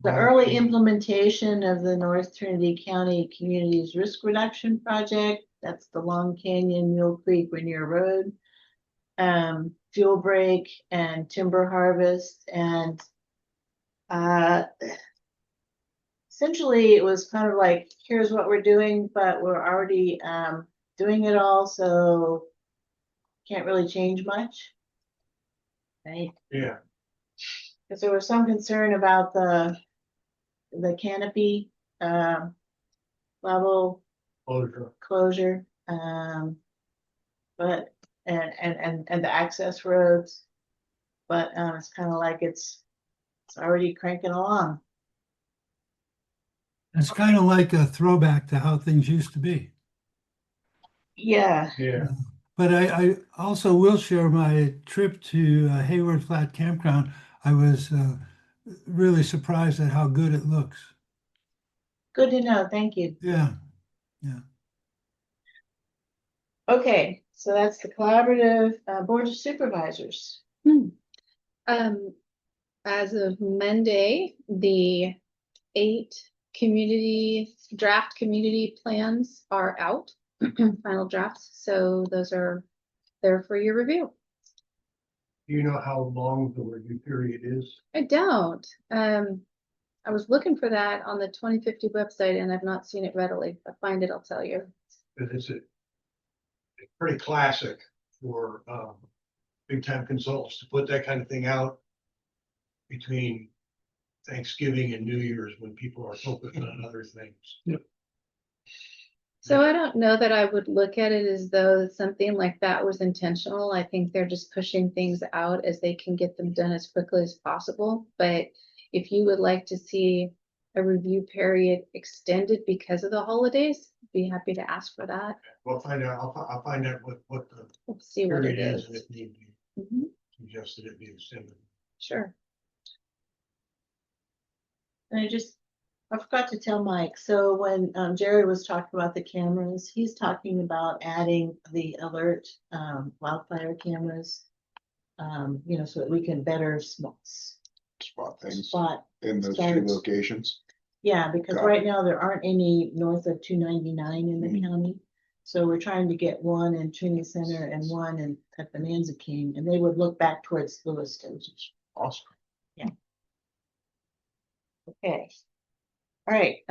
early implementation of the North Trinity County Communities Risk Reduction Project. That's the Long Canyon, Mule Creek, Rainier Road, fuel break and timber harvest. And essentially it was kind of like, here's what we're doing, but we're already doing it all, so can't really change much. Right? Yeah. Because there was some concern about the canopy level closure, but and the access roads, but it's kind of like it's already cranking along. It's kind of like a throwback to how things used to be. Yeah. Yeah. But I also will share my trip to Hayward Flat Campground. I was really surprised at how good it looks. Good to know. Thank you. Yeah. Yeah. Okay, so that's the collaborative board of supervisors. As of Monday, the 8 draft community plans are out, final drafts. So those are there for your review. Do you know how long the review period is? I don't. I was looking for that on the 2050 website and I've not seen it readily. If I find it, I'll tell you. It's pretty classic for big time consultants to put that kind of thing out between Thanksgiving and New Year's when people are focused on other things. Yep. So I don't know that I would look at it as though something like that was intentional. I think they're just pushing things out as they can get them done as quickly as possible. But if you would like to see a review period extended because of the holidays, be happy to ask for that. We'll find out, I'll find out what the We'll see what it period is, is. and if need be, Mhm. suggest that it be extended. Sure. And I forgot to tell Mike, so when Jerry was talking about the cameras, he's talking about adding the alert wildfire cameras. So that we can better Spot things spot. in those start. two locations. Yeah, because Got right now there aren't any north of 299 in the Mhm. county. So we're trying to get one in Trinity Center and one at Bonanza King, and they would look back towards Lewiston. Awesome. Yeah. Okay. All right.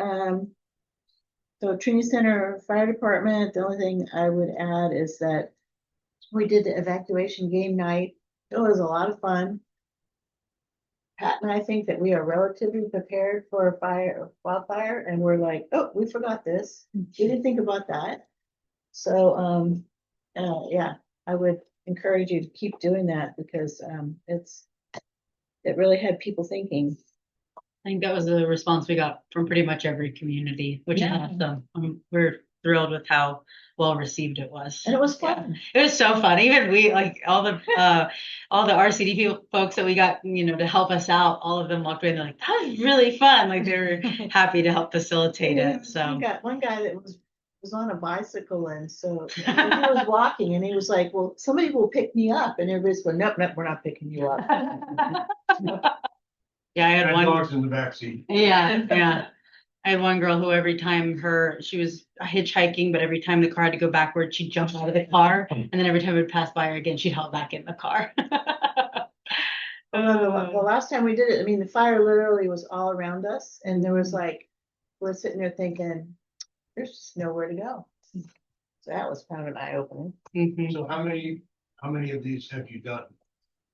So Trinity Center Fire Department, the only thing I would add is that we did the evacuation game night. It was a lot of fun. Pat and I think that we are relatively prepared for a wildfire, and we're like, oh, we forgot this. We didn't think about that. So, yeah, I would encourage you to keep doing that because it really had people thinking. I think that was the response we got from pretty much every community, which is Yeah. awesome. We're thrilled with how well received it was. And it was fun. It was so fun. Even we, like all the RCD folks that we got, to help us out, all of them walked away and they're like, that was really fun. Like they were happy to help facilitate Yeah, it. So we got one guy that was on a bicycle, and so he was walking, and he was like, well, somebody will pick me up, and everybody's going, nope, we're not picking you up. yeah, I had one dogs in the backseat. Yeah. I had one girl who every time she was hitchhiking, but every time the car had to go backwards, she'd jump out of the car. And then every time it would pass by her again, she'd hop back in the car. The last time we did it, I mean, the fire literally was all around us, and there was like, we're sitting there thinking, there's just nowhere to go. So that was kind of an eye-opening. So how many of these have you done?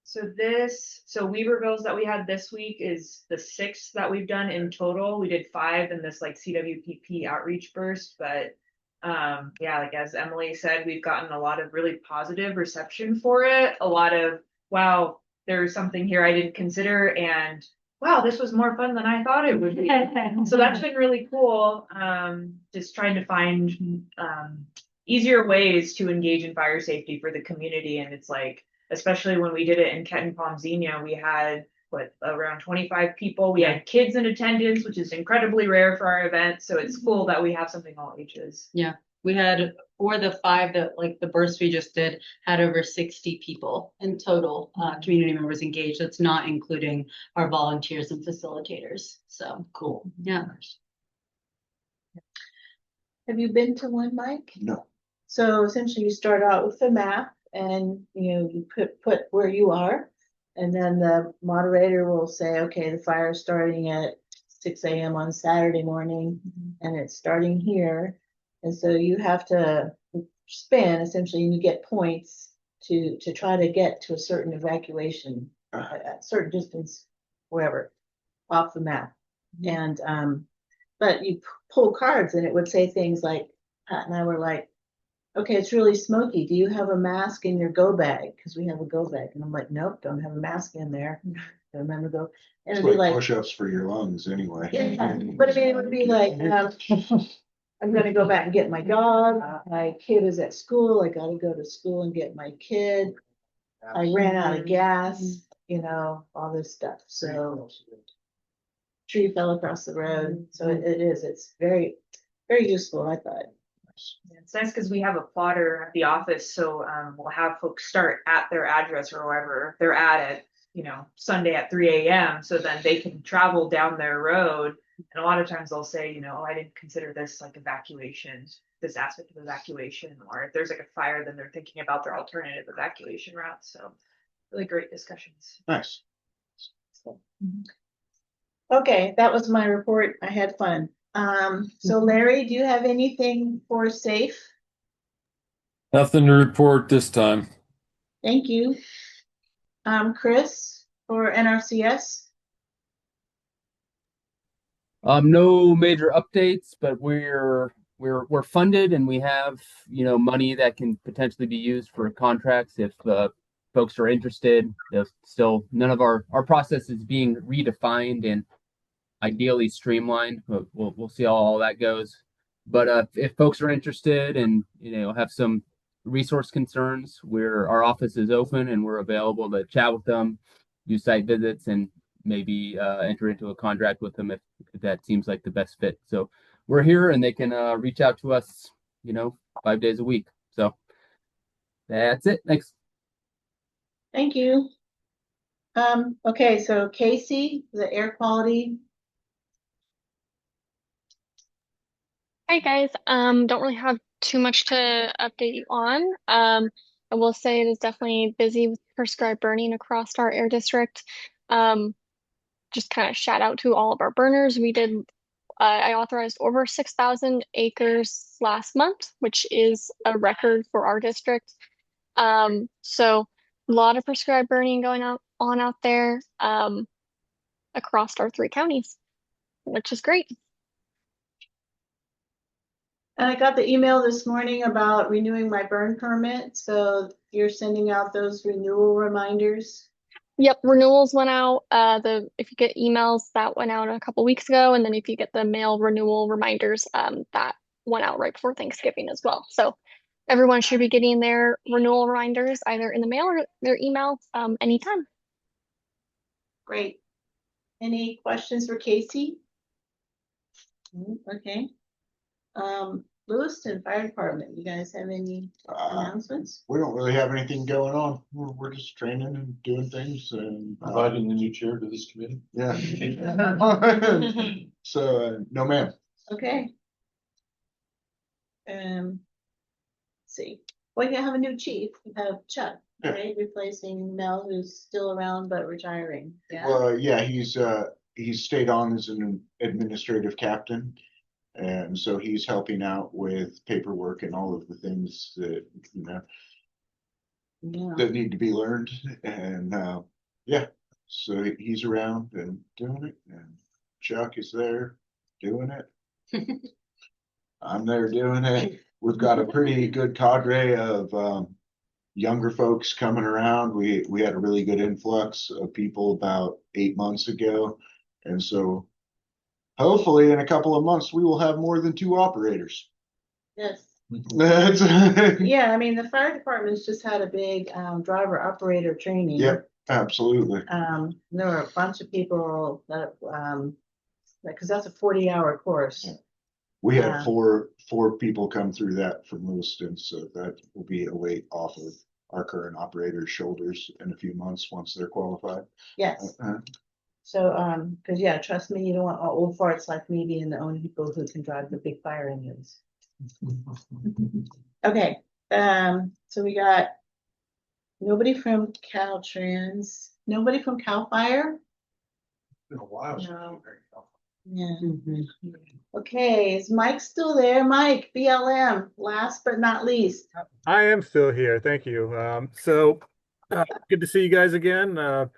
So Weavervilles that we had this week is the 6th that we've done in total. We did 5 in this like CWPP outreach burst, but like as Emily said, we've gotten a lot of really positive reception for it. A lot of, wow, there's something here I didn't consider, and wow, this was more fun than I thought it would be. So that's been really cool. Just trying to find easier ways to engage in fire safety for the community. And it's like, especially when we did it in Kenton Palm Xenia, we had around 25 people. We had kids in attendance, which is incredibly rare for our event. So it's cool that we have something all ages. Yeah. We had, for the 5 that like the burst we just did, had over 60 people in total, community members engaged. That's not including our volunteers and facilitators. So cool. Yeah. Have you been to one, Mike? No. So essentially you start out with the map, and you put where you are, and then the moderator will say, okay, the fire is starting at 6 a.m. on Saturday morning, and it's starting here. And so you have to spin essentially, and you get points to try to get to a certain evacuation, a certain distance, wherever, off the map. And but you pull cards, and it would say things like, Pat and I were like, okay, it's really smoky. Do you have a mask in your go bag? Because we have a go bag. And I'm like, nope, don't have a mask in there. I remember go. And It's it'd be like like push-ups for your lungs anyway. Yeah, but I mean, it would be like, I'm gonna go back and get my dog. My kid is at school. I gotta go to school and get my kid. I ran out of gas, all this stuff. So tree fell across the road. So it's very, very useful, I thought. It's nice because we have a plotter at the office, so we'll have folks start at their address or wherever they're at Sunday at 3 a.m. So then they can travel down their road. And a lot of times they'll say, oh, I didn't consider this like evacuation, this aspect of evacuation. Or if there's like a fire, then they're thinking about their alternative evacuation routes. So really great discussions. Nice. Okay, that was my report. I had fun. So Larry, do you have anything for safe? Nothing to report this time. Thank you. Chris, for NRCS? No major updates, but we're we're funded and we have, money that can potentially be used for contracts if folks are interested. Still, none of our process is being redefined and ideally streamlined, but we'll see how all that goes. But if folks are interested and have some resource concerns, our office is open and we're available to chat with them, do site visits, and maybe enter into a contract with them if that seems like the best fit. So we're here and they can reach out to us, 5 days a week. So that's it. Thanks. Thank you. Okay, so Casey, the air quality. Hi guys. Don't really have too much to update you on. I will say it is definitely busy with prescribed burning across our air district. Just kind of shout out to all of our burners. I authorized over 6,000 acres last month, which is a record for our district. So a lot of prescribed burning going on out there, across our 3 counties, which is great. And I got the email this morning about renewing my burn permit, so you're sending out those renewal reminders? Yep, renewals went out. If you get emails, that went out a couple weeks ago, and then if you get the mail renewal reminders, that went out right before Thanksgiving as well. So everyone should be getting their renewal reminders either in the mail or their email anytime. Great. Any questions for Casey? Okay. Lewiston Fire Department, you guys have any announcements? We don't really have anything going on. We're just training and doing things and Providing the new chair to this committee. yeah. So no, ma'am. Okay. Let's see. Well, you have a new chief. You have Chuck, right? Replacing Mel, who's still around but retiring. Yeah. Well, yeah, he's stayed on as an administrative captain. And so he's helping out with paperwork and all of the things that, that need to be learned. And yeah, so he's around and doing it. And Chuck is there doing it. I'm there doing it. We've got a pretty good cadre of younger folks coming around. We had a really good influx of people about 8 months ago. And so hopefully in a couple of months, we will have more than 2 operators. Yes. That's Yeah, I mean, the fire department's just had a big driver operator training. Yep, absolutely. There were a bunch of people that, because that's a 40-hour course. Yeah. We had four people come through that from Lewiston, so that will be a weight off of our current operator's shoulders in a few months once they're qualified. Yes. So, because yeah, trust me, you don't want old farts like me being the only people who can drive the big fire engines. Okay, so we got nobody from Caltrans, nobody from Cal Fire. Been a while. No. Yeah. Okay, is Mike still there? Mike, BLM, last but not least. I am still here. Thank you. Good to see you guys again.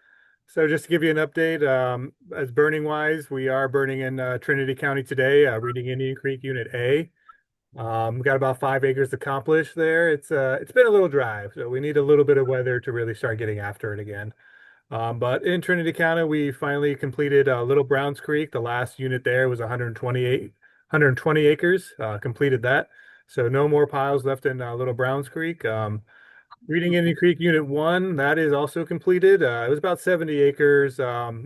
So just to give you an update, as burning wise, we are burning in Trinity County today, Reading Indian Creek Unit A. We got about 5 acres accomplished there. It's been a little dry, so we need a little bit of weather to really start getting after it again. But in Trinity County, we finally completed Little Browns Creek. The last unit there was 120 acres, completed that. So no more piles left in Little Browns Creek. Reading Indian Creek Unit 1, that is also completed. It was about 70 acres.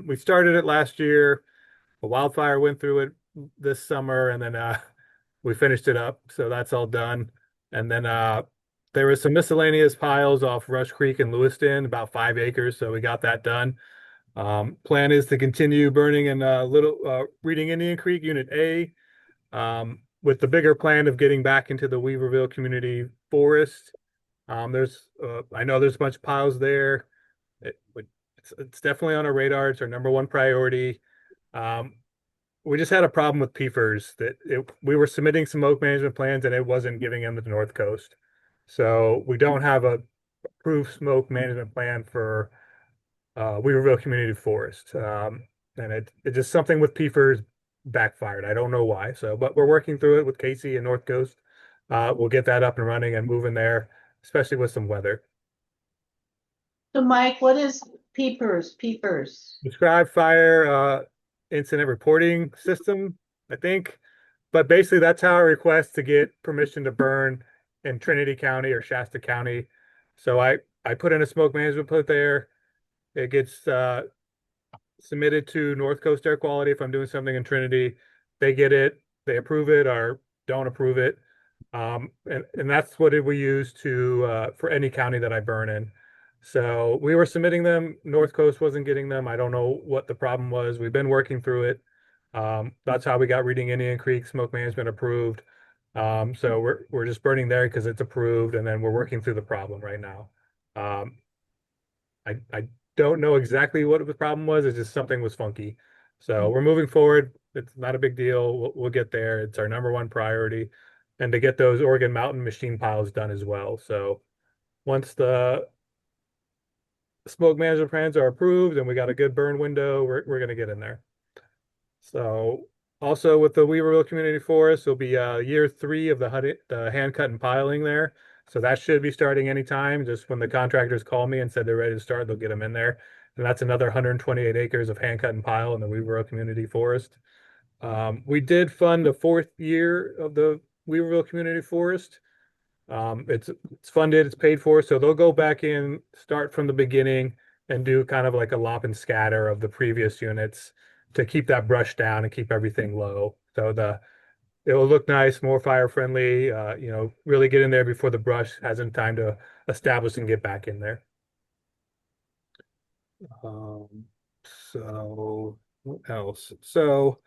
We started it last year. A wildfire went through it this summer, and then we finished it up. So that's all done. And then there was some miscellaneous piles off Rush Creek and Lewiston, about 5 acres. So we got that done. Plan is to continue burning in Reading Indian Creek Unit A, with the bigger plan of getting back into the Weaverville Community Forest. I know there's a bunch of piles there. It's definitely on our radar. It's our #1 priority. We just had a problem with PFERS we were submitting smoke management plans and it wasn't giving them to the North Coast. So we don't have a approved smoke management plan for Weaverville Community Forest. And it's just something with PFERS backfired. I don't know why. So, but we're working through it with Casey and North Coast. We'll get that up and running and moving there, especially with some weather. So Mike, what is peepers? Prescribed fire incident reporting system, I think. But basically, that's how I request to get permission to burn in Trinity County or Shasta County. So I put in a smoke management put there. It gets submitted to North Coast Air Quality if I'm doing something in Trinity. They get it, they approve it or don't approve it. And that's what we use to for any county that I burn in. So we were submitting them. North Coast wasn't getting them. I don't know what the problem was. We've been working through it. That's how we got Reading Indian Creek Smoke Management approved. So we're just burning there because it's approved, and then we're working through the problem right now. I don't know exactly what the problem was. It's just something was funky. So we're moving forward. It's not a big deal. We'll get there. It's our number one priority, and to get those Oregon Mountain machine piles done as well. So once the smoke management plans are approved and we got a good burn window, we're going to get in there. So also with the Weaverville Community Forest, it'll be year 3 of the hand cut and piling there. So that should be starting anytime. Just when the contractors call me and said they're ready to start, they'll get them in there. And that's another 128 acres of hand cut and pile in the Weaverville Community Forest. We did fund the 4th year of the Weaverville Community Forest. It's funded, it's paid for, so they'll go back in, start from the beginning, and do kind of like a lop and scatter of the previous units to keep that brush down and keep everything low. So it will look nice, more fire friendly. Really get in there before the brush hasn't time to establish and get back in there. So what else? So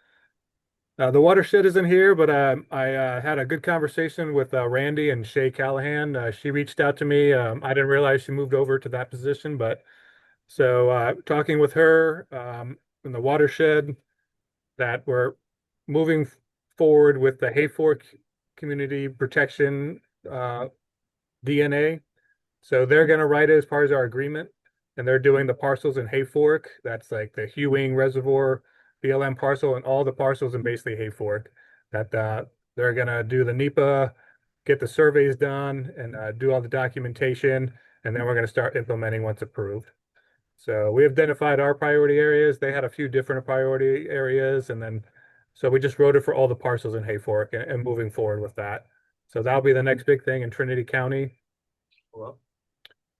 the watershed isn't here, but I had a good conversation with Randy and Shay Callahan. She reached out to me. I didn't realize she moved over to that position, but so talking with her in the watershed, that we're moving forward with the Hayfork Community Protection DNA. So they're going to write it as part of our agreement, and they're doing the parcels in Hayfork. That's like the Hewing Reservoir BLM parcel and all the parcels in basically Hayfork. That they're going to do the NEPA, get the surveys done, and do all the documentation, and then we're going to start implementing once approved. So we identified our priority areas. They had a few different priority areas, and then so we just wrote it for all the parcels in Hayfork and moving forward with that. So that'll be the next big thing in Trinity County.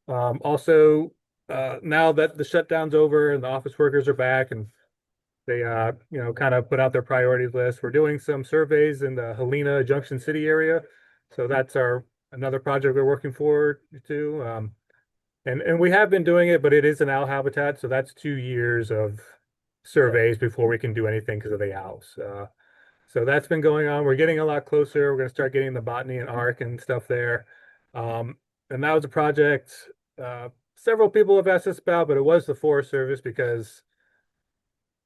Also, now that the shutdown's over and the office workers are back and they kind of put out their priorities list, we're doing some surveys in the Helena Junction City area. So that's another project we're working forward to. And we have been doing it, but it is an owl habitat, so that's 2 years of surveys before we can do anything because of the owls. So that's been going on. We're getting a lot closer. We're going to start getting the botany and arc and stuff there. And that was a project several people have asked us about, but it was the Forest Service because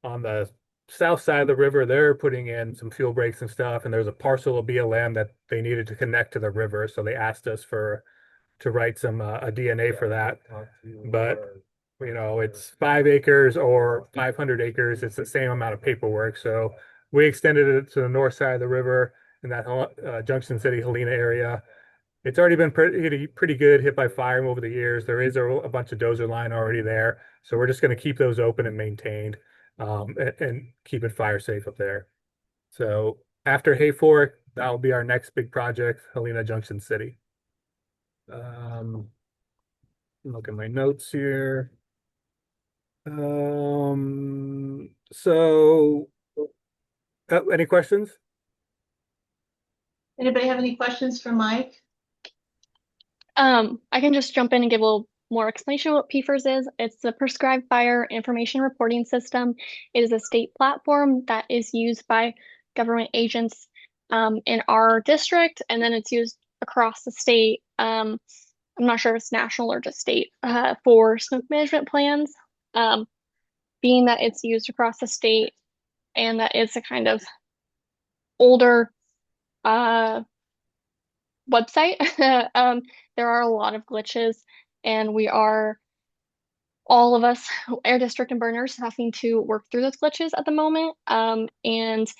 on the south side of the river, they're putting in some fuel breaks and stuff, and there's a parcel of BLM that they needed to connect to the river, so they asked us to write some a DNA for that. But it's 5 acres or 500 acres. It's the same amount of paperwork. So we extended it to the north side of the river in that Junction City, Helena area. It's already been pretty good hit by fire over the years. There is a bunch of dozer line already there. So we're just going to keep those open and maintained and keep it fire safe up there. So after Hayfork, that'll be our next big project, Helena Junction City. Look at my notes here. So any questions? Anybody have any questions for Mike? I can just jump in and give a little more explanation of what PFERS is. It's the Prescribed Fire Information Reporting System. It is a state platform that is used by government agents in our district, and then it's used across the state. I'm not sure if it's national or just state for smoke management plans. Being that it's used across the state and that it's a kind of older website, there are a lot of glitches, and we are all of us, Air District and burners, having to work through those glitches at the moment. And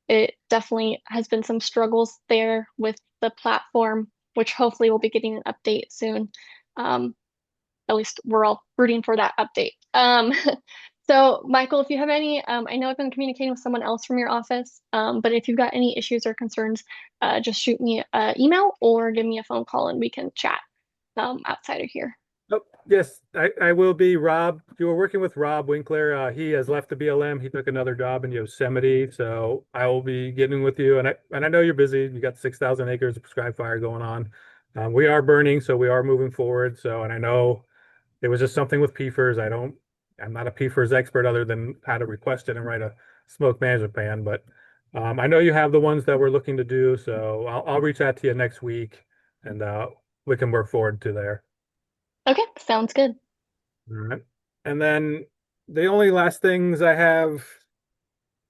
it definitely has been some struggles there with the platform, which hopefully we'll be getting an update soon. At least we're all rooting for that update. So Michael, if you have any, I know I've been communicating with someone else from your office, but if you've got any issues or concerns, just shoot me an email or give me a phone call and we can chat outside of here. Oh, yes, I will be. Rob, you were working with Rob Winkler. He has left the BLM. He took another job in Yosemite, so I will be getting with you. And I know you're busy. You got 6,000 acres of prescribed fire going on. We are burning, so we are moving forward. So, and I know it was just something with PFERs. I'm not a PFERs expert other than how to request it and write a smoke management plan. But I know you have the ones that we're looking to do, so I'll reach out to you next week, and we can work forward to there. Okay, sounds good. All right. And then the only last things I have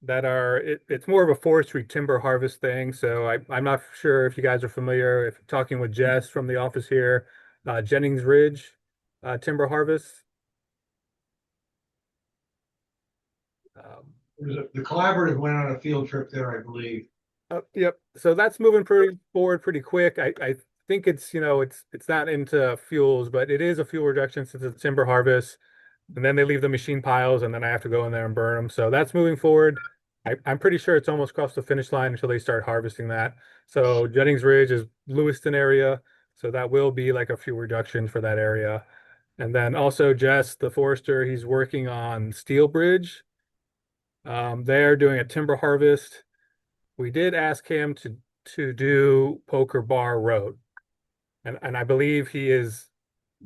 that are it's more of a forestry timber harvest thing. So I'm not sure if you guys are familiar, if talking with Jess from the office here, Jennings Ridge timber harvest. The collaborative went on a field trip there, I believe. Yep. So that's moving forward pretty quick. I think it's, it's not into fuels, but it is a fuel reduction since it's timber harvest. And then they leave the machine piles and then I have to go in there and burn them. So that's moving forward. I'm pretty sure it's almost crossed the finish line until they start harvesting that. So Jennings Ridge is Lewiston area. So that will be like a fuel reduction for that area. And then also Jess, the forester, he's working on Steel Bridge. They're doing a timber harvest. We did ask him to do Poker Bar Road. And I believe he is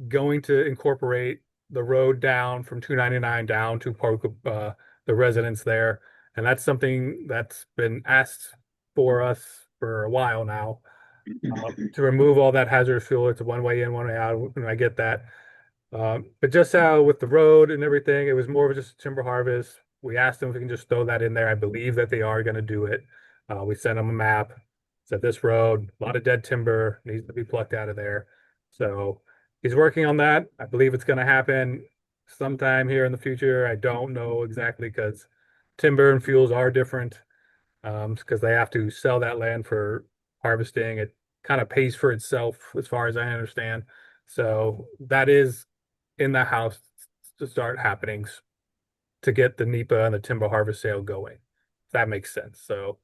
going to incorporate the road down from 299 down to the residents there. And that's something that's been asked for us for a while now, to remove all that hazardous fuel. It's a one way in, one way out, and I get that. But just how with the road and everything, it was more of just a timber harvest. We asked them if we can just throw that in there. I believe that they are going to do it. We sent them a map. Said this road, a lot of dead timber needs to be plucked out of there. So he's working on that. I believe it's going to happen sometime here in the future. I don't know exactly because timber and fuels are different, because they have to sell that land for harvesting. It kind of pays for itself as far as I understand. So that is in the house to start happening to get the NEPA and the timber harvest sale going. If that makes sense. So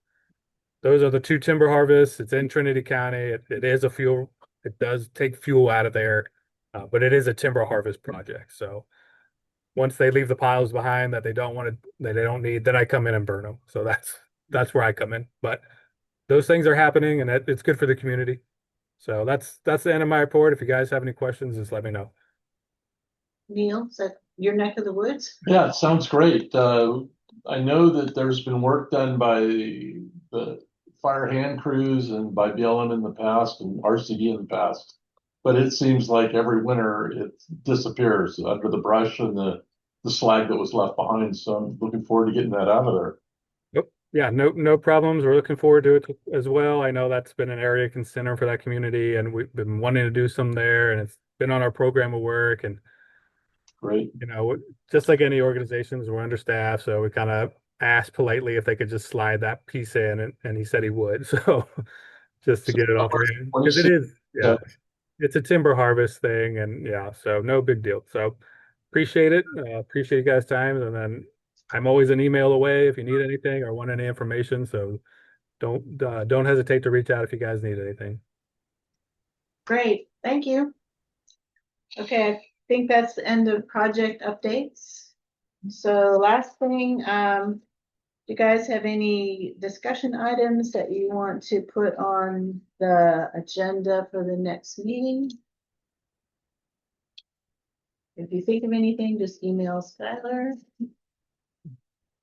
those are the two timber harvests. It's in Trinity County. It is a fuel. It does take fuel out of there, but it is a timber harvest project. So once they leave the piles behind that they don't want to, that they don't need, then I come in and burn them. So that's where I come in. But those things are happening, and it's good for the community. So that's the end of my report. If you guys have any questions, just let me know. Neil, is that your neck of the woods? Yeah, it sounds great. I know that there's been work done by the fire hand crews and by BLM in the past and RCD in the past, but it seems like every winter it disappears under the brush and the slag that was left behind. So I'm looking forward to getting that out of there. Yep. Yeah, no problems. We're looking forward to it as well. I know that's been an area of concern for that community, and we've been wanting to do some there, and it's been on our program of work. And great, just like any organizations, we're understaffed, so we kind of asked politely if they could just slide that piece in, and he said he would. So just to get it off because it is, yeah, it's a timber harvest thing, and yeah, so no big deal. So appreciate it. Appreciate you guys' time, and then I'm always an email away if you need anything or want any information. So don't hesitate to reach out if you guys need anything. Great, thank you. Okay, I think that's the end of project updates. So last thing, do you guys have any discussion items that you want to put on the agenda for the next meeting? If you think of anything, just email Skylar.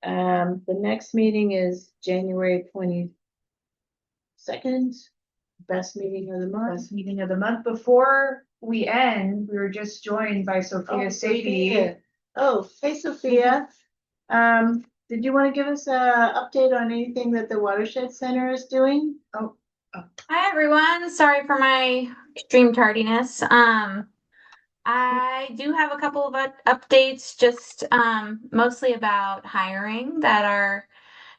The next meeting is January 22nd. Best meeting of the month. Best meeting of the month. Before we end, we were just joined by Sophia Sadie. Oh, hey Sophia. Did you want to give us a update on anything that the Watershed Center is doing? Hi everyone. Sorry for my extreme tardiness. I do have a couple of updates, just mostly about hiring that our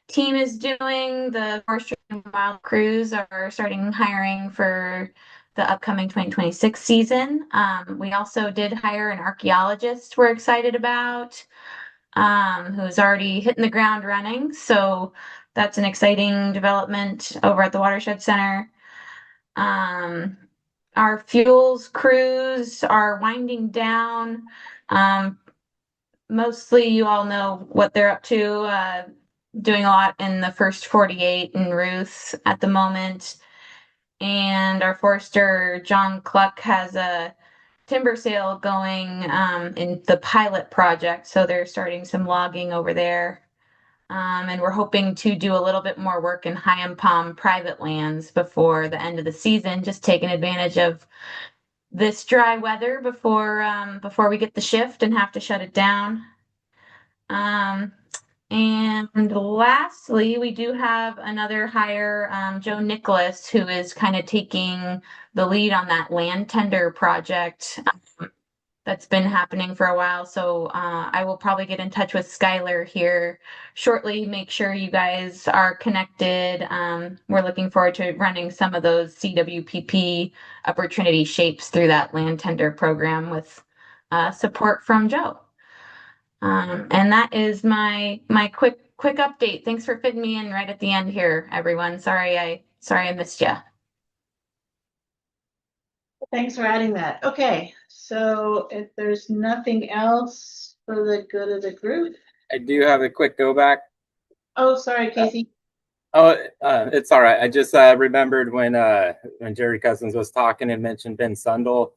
team is doing. The forestry and wild crews are starting hiring for the upcoming 2026 season. We also did hire an archaeologist we're excited about, who's already hitting the ground running. So that's an exciting development over at the Watershed Center. Our fuels crews are winding down. Mostly you all know what they're up to, doing a lot in the first 48 in Ruth at the moment. And our forester, John Cluck, has a timber sale going in the pilot project. So they're starting some logging over there. And we're hoping to do a little bit more work in High Palm private lands before the end of the season, just taking advantage of this dry weather before we get the shift and have to shut it down. And lastly, we do have another hire, Joe Nicholas, who is kind of taking the lead on that land tender project that's been happening for a while. So I will probably get in touch with Skylar here shortly, make sure you guys are connected. We're looking forward to running some of those CWPP Upper Trinity shapes through that land tender program with support from Joe. And that is my quick update. Thanks for fitting me in right at the end here, everyone. Sorry I missed you. Thanks for adding that. Okay, so if there's nothing else for the good of the group. I do have a quick go back. Oh, sorry, Casey. It's all right. I just remembered when Jerry Cousins was talking and mentioned Ben Sundel.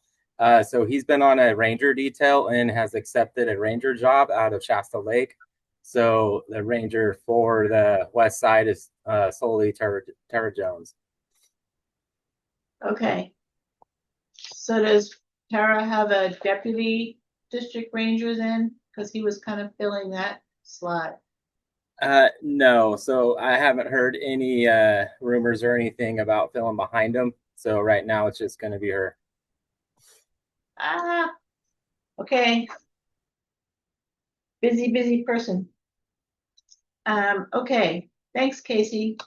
So he's been on a ranger detail and has accepted a ranger job out of Shasta Lake. So the ranger for the west side is solely Tara Jones. Okay. So does Tara have a deputy district ranger then? Because he was kind of filling that slot. No, so I haven't heard any rumors or anything about filling behind him. So right now it's just going to be her. Okay. Busy person. Okay. Thanks, Casey.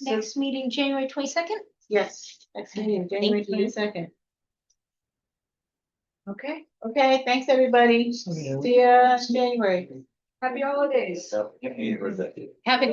Next meeting, January 22nd? Yes, next meeting, January Thank you. 22nd. Okay. Okay, thanks, everybody. See ya in January. Happy holidays. Happy